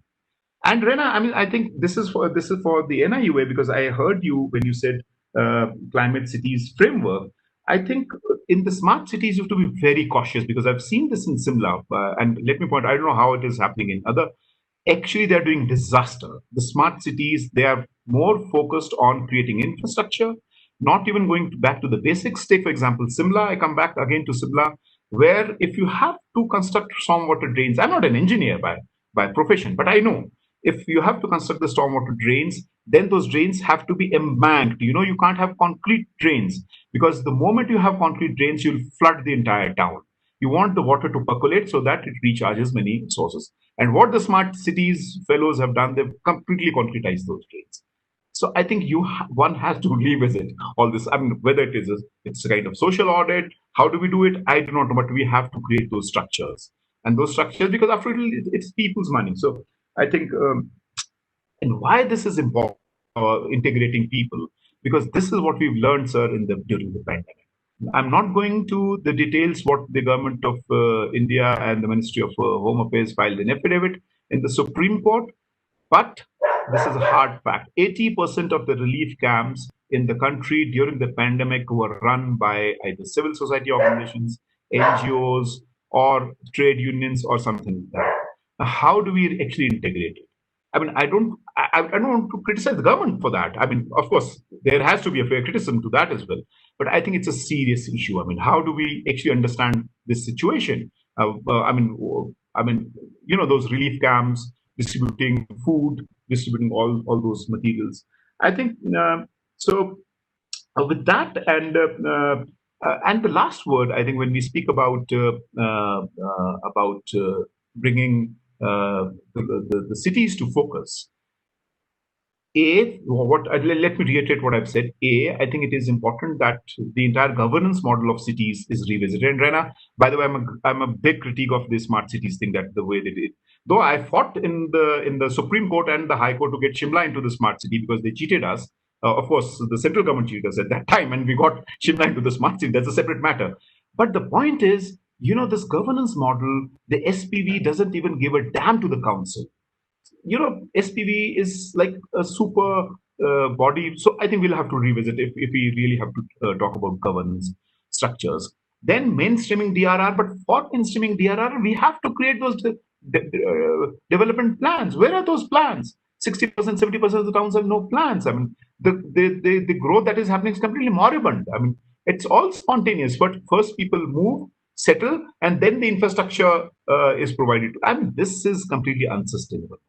[SPEAKER 7] And Rena, I mean, I think this is for the NIUA, because I heard you when you said climate cities framework. I think in the smart cities, you have to be very cautious, because I've seen this in Simla. And let me point, I don't know how it is happening in other. Actually, they're doing disaster. The smart cities, they are more focused on creating infrastructure, not even going back to the basics. Take, for example, Simla. I come back again to Simla, where if you have to construct stormwater drains, I'm not an engineer by profession, but I know if you have to construct the stormwater drains, then those drains have to be embanked. You can't have concrete drains, because the moment you have concrete drains, you'll flood the entire town. You want the water to percolate so that it recharges many sources. And what the smart cities fellows have done, they've completely concretized those drains. So I think one has to revisit all this. I mean, whether it's a kind of social audit, how do we do it? I do not know, but we have to create those structures. And those structures, because after all, it's people's money. So I think, and why this is important, integrating people, because this is what we've learned, sir, during the pandemic. I'm not going to the details what the government of India and the Ministry of Home Affairs filed an affidavit in the Supreme Court, but this is a hard fact. 80% of the relief camps in the country during the pandemic were run by either civil society organizations, NGOs, or trade unions, or something like that. Now, how do we actually integrate it? I mean, I don't want to criticize the government for that. I mean, of course, there has to be a fair criticism to that as well. But I think it's a serious issue. I mean, how do we actually understand this situation? I mean, those relief camps, distributing food, distributing all those materials. I think so. With that, and the last word, I think, when we speak about bringing the cities to focus. Let me reiterate what I've said. I think it is important that the entire governance model of cities is revisited. And Rena, by the way, I'm a big critique of the smart cities thing, that the way they did. Though I fought in the Supreme Court and the High Court to get Shimla into the smart city because they cheated us. Of course, the central government cheated us at that time, and we got Shimla into the smart city. That's a separate matter. But the point is, this governance model, the SPV doesn't even give a damn to the council. SPV is like a super body. So I think we'll have to revisit if we really have to talk about governance structures. Then mainstreaming DRR, but for mainstreaming DRR, we have to create those development plans. Where are those plans? 60%, 70% of the towns have no plans. I mean, the growth that is happening is completely moribund. I mean, it's all spontaneous, but first people move, settle, and then the infrastructure is provided. I mean, this is completely unsustainable.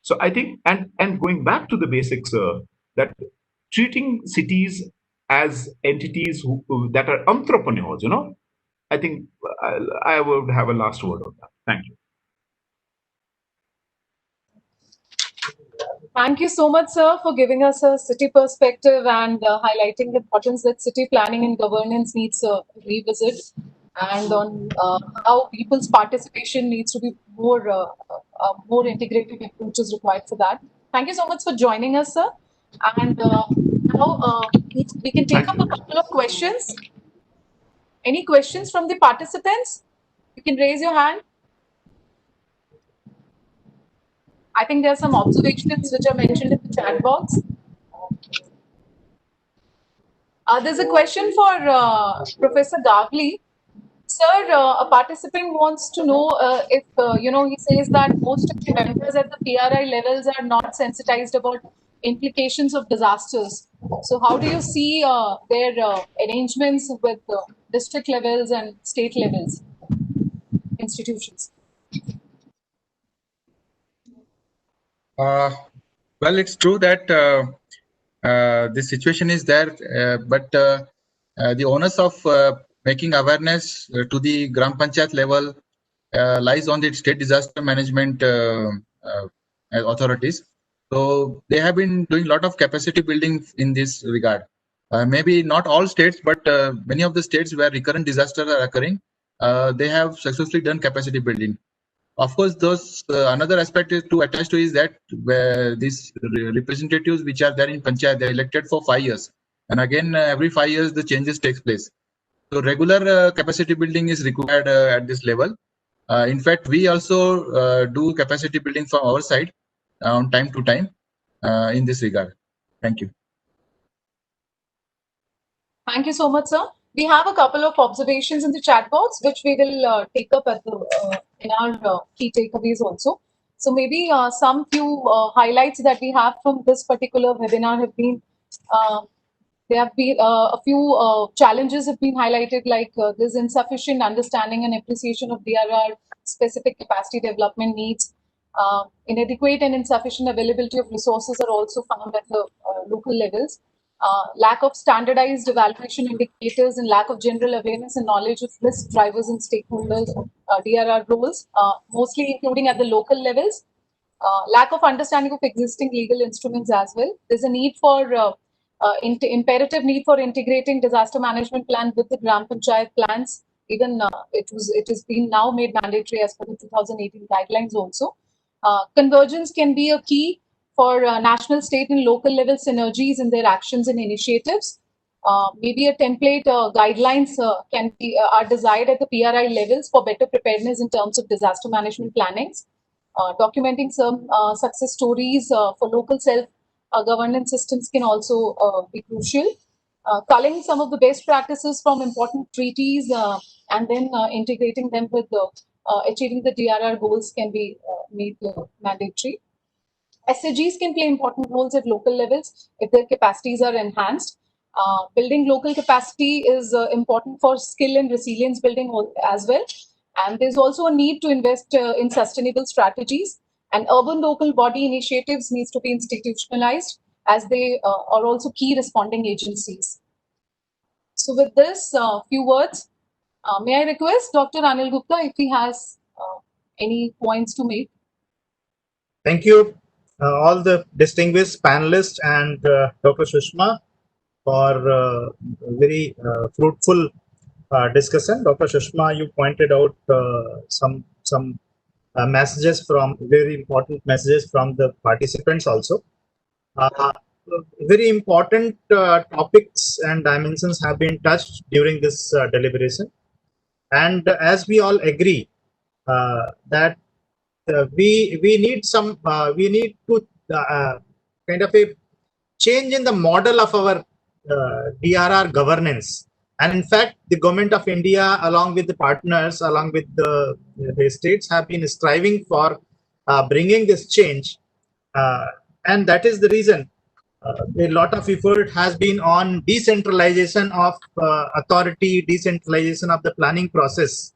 [SPEAKER 7] So I think, and going back to the basics, that treating cities as entities that are entrepreneurs, I think I would have a last word on that. Thank you.
[SPEAKER 4] Thank you so much, sir, for giving us a city perspective and highlighting the importance that city planning and governance needs a revisit, and on how people's participation needs to be more integrated approach is required for that. Thank you so much for joining us, sir. And now we can take up a couple of questions. Any questions from the participants? You can raise your hand. I think there are some observations which are mentioned in the chat box. There's a question for Professor Gavli. Sir, a participant wants to know if, he says that most of the members at the PRI levels are not sensitized about implications of disasters. So how do you see their arrangements with district levels and state levels institutions?
[SPEAKER 6] Well, it's true that this situation is there, but the onus of making awareness to the Gram Panchayat level lies on the state disaster management authorities. So they have been doing a lot of capacity building in this regard. Maybe not all states, but many of the states where recurrent disasters are occurring, they have successfully done capacity building. Of course, those another aspect is to attach to is that these representatives which are there in Panchayat, they are elected for 5 years, and again every 5 years the changes takes place. So regular capacity building is required at this level. In fact, we also do capacity building from our side on time to time in this regard. Thank you.
[SPEAKER 4] Thank you so much, sir. We have a couple of observations in the chat box, which we will take up at in our key takeaways also. So maybe some few highlights that we have from this particular webinar have been, there have been a few challenges have been highlighted, like there's insufficient understanding and appreciation of DRR specific capacity development needs. Inadequate and insufficient availability of resources are also found at the local levels. Lack of standardized evaluation indicators and lack of general awareness and knowledge of risk drivers and stakeholders, DRR roles, mostly including at the local levels. Lack of understanding of existing legal instruments as well. There's a need for imperative need for integrating disaster management plan with the Gram Panchayat plans. Even it has been now made mandatory as per the 2018 guidelines also. Convergence can be a key for national, state, and local level synergies in their actions and initiatives. Maybe a template guidelines can be are desired at the PRI levels for better preparedness in terms of disaster management plannings. Documenting some success stories for local self-governance systems can also be crucial. Culling some of the best practices from important treaties and then integrating them with achieving the DRR goals can be made mandatory. SAGs can play important roles at local levels if their capacities are enhanced. Building local capacity is important for skill and resilience building as well. And there's also a need to invest in sustainable strategies, and urban local body initiatives needs to be institutionalized as they are also key responding agencies. So with this, few words, may I request Dr. Anil Gupta if he has any points to make?
[SPEAKER 1] Thank you, all the distinguished panelists and Dr. Sushma for very fruitful discussion. Dr. Sushma, you pointed out some messages from very important messages from the participants also. Very important topics and dimensions have been touched during this deliberation, and as we all agree that we need to kind of a change in the model of our DRR governance. And in fact, the government of India, along with the partners, along with the states, have been striving for bringing this change. And that is the reason a lot of effort has been on decentralization of authority, decentralization of the planning process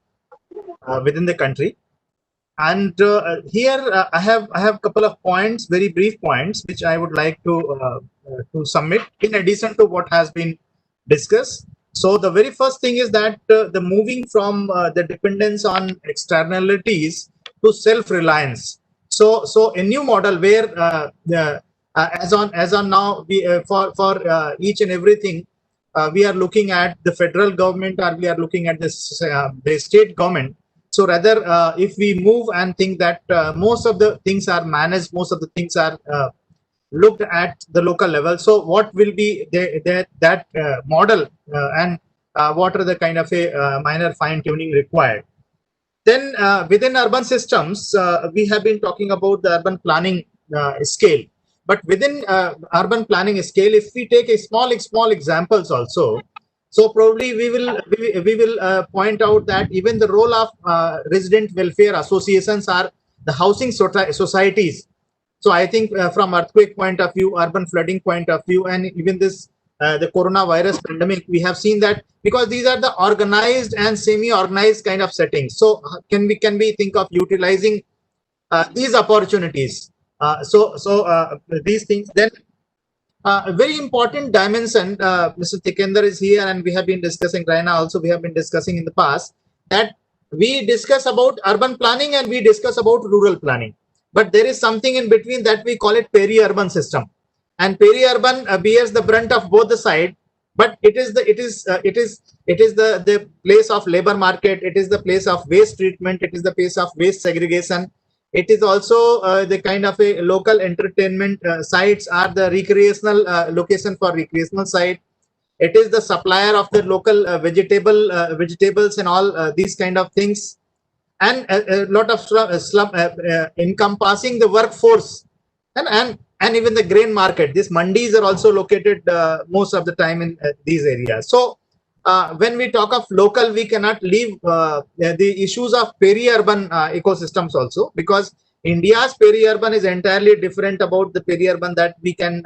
[SPEAKER 1] within the country. And here I have a couple of points, very brief points, which I would like to submit in addition to what has been discussed. So the very first thing is that the moving from the dependence on externalities to self-reliance. So a new model where as on now we for each and everything we are looking at the federal government or we are looking at the state government. So rather, if we move and think that most of the things are managed, most of the things are looked at the local level. So what will be that model and what are the kind of a minor fine tuning required? Then within urban systems, we have been talking about the urban planning scale. But within urban planning scale, if we take a small examples also, so probably we will point out that even the role of resident welfare associations are the housing societies. So I think from earthquake point of view, urban flooding point of view, and even this the coronavirus pandemic, we have seen that because these are the organized and semi-organized kind of settings. So can we think of utilizing these opportunities? So these things. Then a very important dimension, Mr. Tikender is here, and we have been discussing, Raina also we have been discussing in the past, that we discuss about urban planning and we discuss about rural planning. But there is something in between that we call it peri-urban system. And peri-urban bears the brunt of both the side, but it is the place of labor market, it is the place of waste treatment, it is the place of waste segregation. It is also the kind of a local entertainment sites are the recreational location for recreational site. It is the supplier of the local vegetables and all these kind of things, and a lot of slum encompassing the workforce and even the grain market. These mandis are also located most of the time in these areas. So when we talk of local, we cannot leave the issues of peri-urban ecosystems also, because India's peri-urban is entirely different about the peri-urban that we can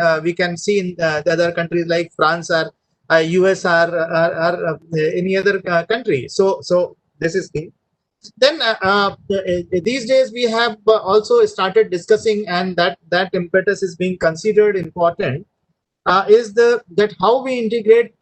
[SPEAKER 1] see in the other countries like France or US or any other country. So this is thing. Then these days we have also started discussing, and that impetus is being considered important, is that how we integrate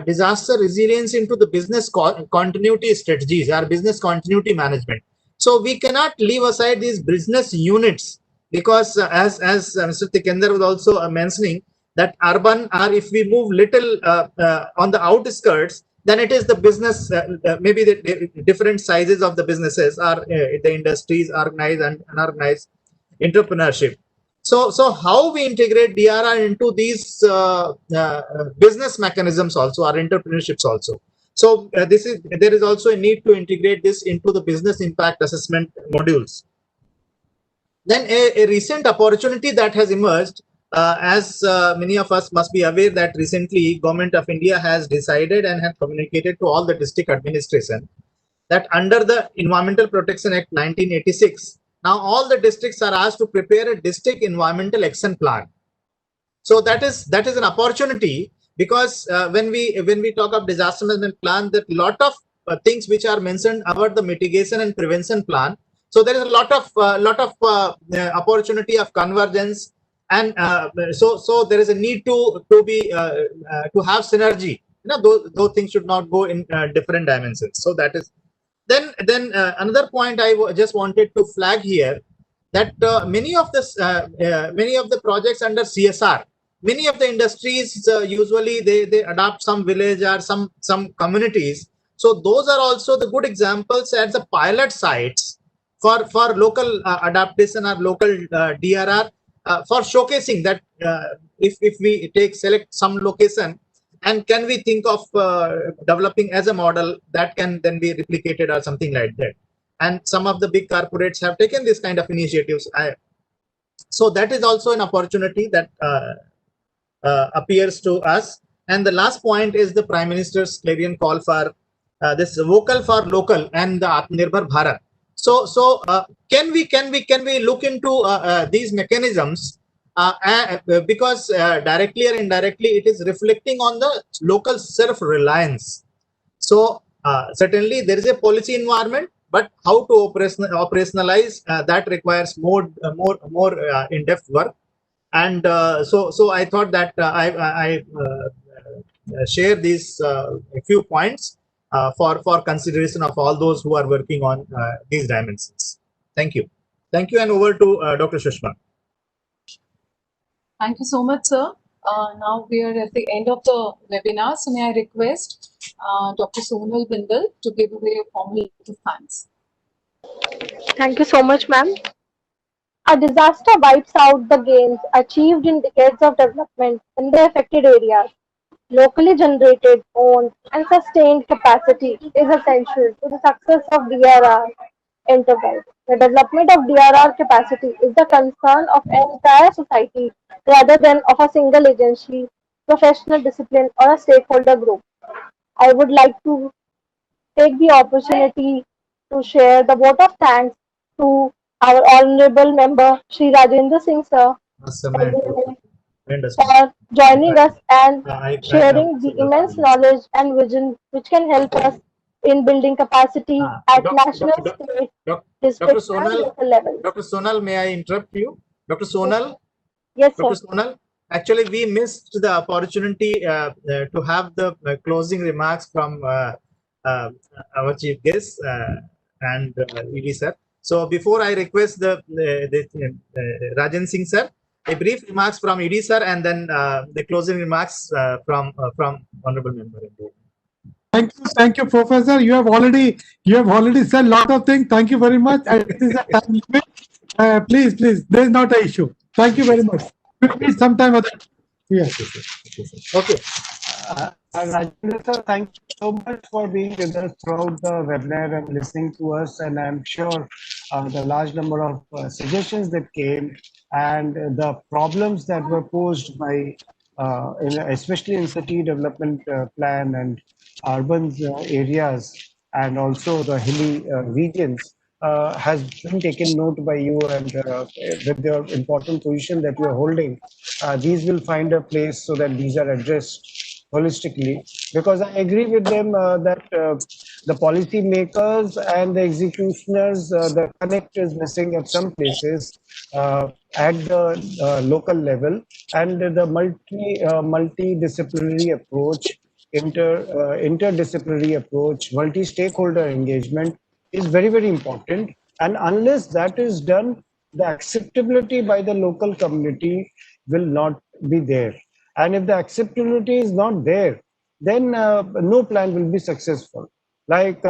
[SPEAKER 1] disaster resilience into the business continuity strategies or business continuity management. So we cannot leave aside these business units because as Mr. Tikender was also mentioning, that urban, or if we move little on the outskirts, then it is the business, maybe the different sizes of the businesses, or the industries, organized and unorganized entrepreneurship. So how we integrate DRR into these business mechanisms also, or entrepreneurships also. So there is also a need to integrate this into the business impact assessment modules. Then a recent opportunity that has emerged, as many of us must be aware, that recently Government of India has decided and have communicated to all the district administration that under the Environmental Protection Act 1986, now all the districts are asked to prepare a district environmental action plan. So that is an opportunity, because when we talk of disaster management plan, that lot of things which are mentioned about the mitigation and prevention plan. So there is a lot of opportunity of convergence, and so there is a need to have synergy. Those things should not go in different dimensions. So that is then another point I just wanted to flag here, that many of the projects under CSR, many of the industries usually they adopt some village or some communities. So those are also the good examples as the pilot sites for local adaptation or local DRR, for showcasing that if we select some location, and can we think of developing as a model that can then be replicated or something like that. And some of the big corporates have taken this kind of initiatives. So that is also an opportunity that appears to us. And the last point is the Prime Minister's clarion call for this vocal for local and the Atmanirbhar Bharat. So can we look into these mechanisms, because directly or indirectly it is reflecting on the local self-reliance. So certainly there is a policy environment, but how to operationalize that requires more in-depth work. And so I thought that I share these a few points for consideration of all those who are working on these dimensions. Thank you, and over to Dr. Sushma.
[SPEAKER 4] Thank you so much, sir. Now we are at the end of the webinar, so may I request Dr. Sonal Bindal to give away a formal vote of thanks.
[SPEAKER 8] Thank you so much, ma'am. A disaster wipes out the gains achieved in decades of development in the affected areas. Locally generated, owned, and sustained capacity is essential to the success of DRR enterprise. The development of DRR capacity is the concern of an entire society rather than of a single agency, professional discipline, or a stakeholder group. I would like to take the opportunity to share the vote of thanks to our honorable member, Sri Rajendra Singh sir, for joining us and sharing the immense knowledge and vision which can help us in building capacity at national, state, district, and local level.
[SPEAKER 1] Dr. Sonal, may I interrupt you? Dr. Sonal?
[SPEAKER 8] Yes,
[SPEAKER 1] Dr.
[SPEAKER 8] sir.
[SPEAKER 1] Sonal, actually we missed the opportunity to have the closing remarks from our chief guest and ED sir. So before I request the Rajan Singh sir, a brief remarks from ED sir, and then the closing remarks from honorable member.
[SPEAKER 3] Thank you, Professor. You have already said a lot of things. Thank you very much. It is a time limit. Please, there is not an issue. Thank you very much. We'll meet sometime other. Yes.
[SPEAKER 1] Okay.
[SPEAKER 2] Rajendra sir, thank you so much for being with us throughout the webinar and listening to us. And I'm sure the large number of suggestions that came and the problems that were posed by, especially in city development plan and urban areas, and also the hilly regions, has been taken note by you, and with your important position that you are holding, these will find a place so that these are addressed holistically, because I agree with them that the policy makers and the executioners, the connect is missing at some places at the local level, and the multidisciplinary approach, interdisciplinary approach, multi-stakeholder engagement is very, very important. And unless that is done, the acceptability by the local community will not be there. And if the acceptability is not there, then no plan will be successful. Like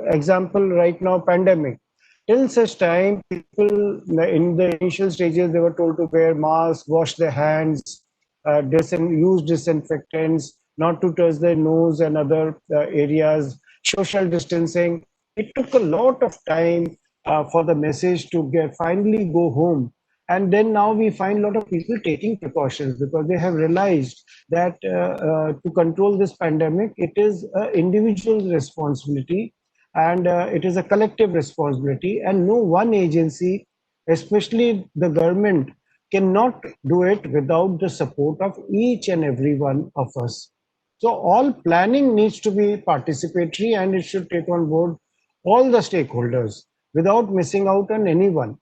[SPEAKER 2] example right now, pandemic. Till such time, people in the initial stages, they were told to wear masks, wash their hands, use disinfectants, not to touch their nose and other areas, social distancing. It took a lot of time for the message to get finally go home. And then now we find a lot of people taking precautions because they have realized that to control this pandemic, it is an individual responsibility and it is a collective responsibility, and no one agency, especially the government, cannot do it without the support of each and every one of us. So all planning needs to be participatory and it should take on board all the stakeholders without missing out on anyone.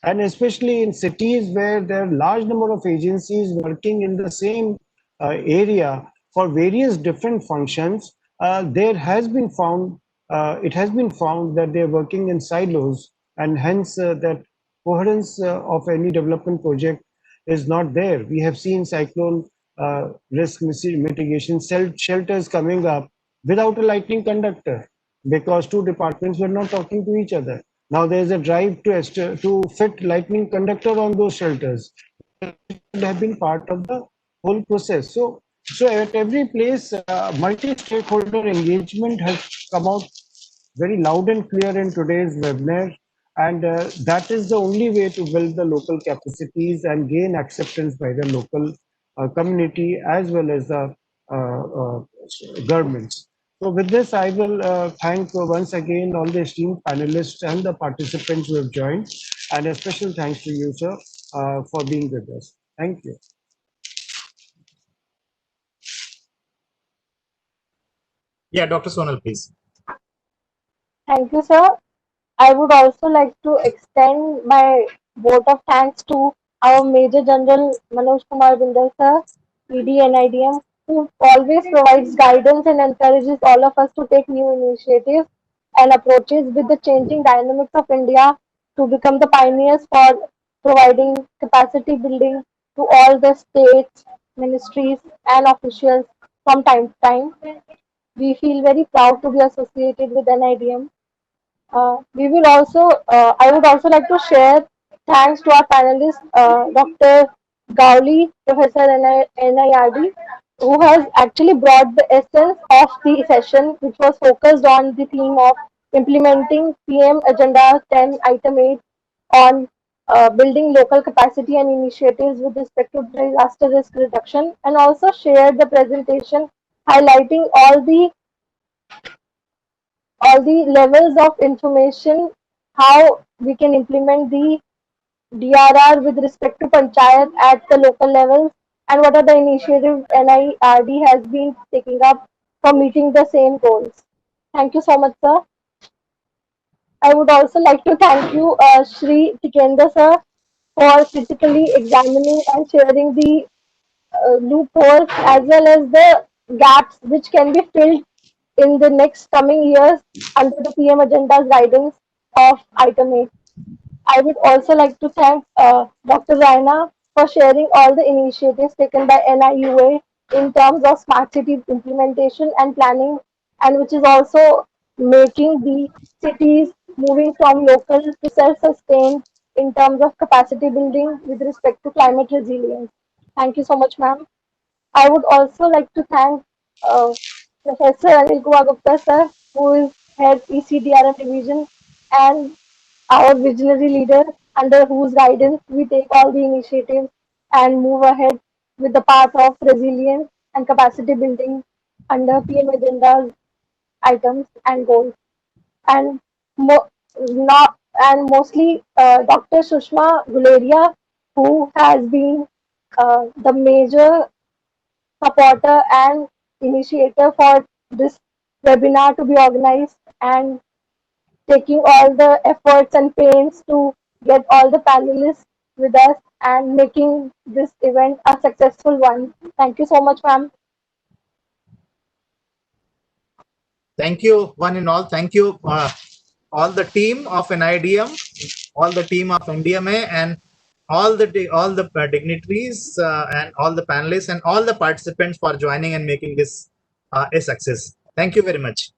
[SPEAKER 2] And especially in cities where there are large number of agencies working in the same area for various different functions, there has been found it has been found that they are working in silos, and hence that coherence of any development project is not there. We have seen cyclone risk mitigation shelters coming up without a lightning conductor because two departments were not talking to each other. Now there is a drive to fit lightning conductor on those shelters. It should have been part of the whole process. So at every place, multi-stakeholder engagement has come out very loud and clear in today's webinar. And that is the only way to build the local capacities and gain acceptance by the local community as well as the governments. So with this, I will thank once again all the esteemed panelists and the participants who have joined. And a special thanks to you, sir, for being with us. Thank you.
[SPEAKER 1] Yeah, Dr. Sonal, please.
[SPEAKER 8] Thank you, sir. I would also like to extend my vote of thanks to our Major General Manoj Kumar Bindal, sir, ED NIDM, who always provides guidance and encourages all of us to take new initiatives and approaches with the changing dynamics of India to become the pioneers for providing capacity building to all the states, ministries, and officials from time to time. We feel very proud to be associated with NIDM. I would also like to share thanks to our panelist, Dr. Gowli, Professor NIRD, who has actually brought the essence of the session, which was focused on the theme of implementing PM Agenda 10 Item 8 on building local capacity and initiatives with respect to disaster risk reduction, and also shared the presentation highlighting all the levels of information, how we can implement the DRR with respect to Panchayat at the local levels, and what are the initiatives NIRD has been taking up for meeting the same goals. Thank you so much, sir. I would also like to thank you, Shri Tikendra, sir, for critically examining and sharing the loopholes as well as the gaps which can be filled in the next coming years under the PM agenda's guidance of item 8. I would also like to thank Dr. Raina for sharing all the initiatives taken by NIUA in terms of smart city implementation and planning, and which is also making the cities moving from local to self-sustained in terms of capacity building with respect to climate resilience. Thank you so much, ma'am. I would also like to thank Professor Anil Kumar Gupta, sir, who is head ECDRM division and our visionary leader, under whose guidance we take all the initiatives and move ahead with the path of resilience and capacity building under PM agendas, items, and goals. And not and mostly Dr. Sushma Guleria, who has been the major supporter and initiator for this webinar to be organized and taking all the efforts and pains to get all the panelists with us and making this event a successful one. Thank you so much, ma'am.
[SPEAKER 1] Thank you, one and all. Thank you, all the team of NIDM, all the team of NDMA and all the dignitaries and all the panelists and all the participants for joining and making this a success. Thank you very much.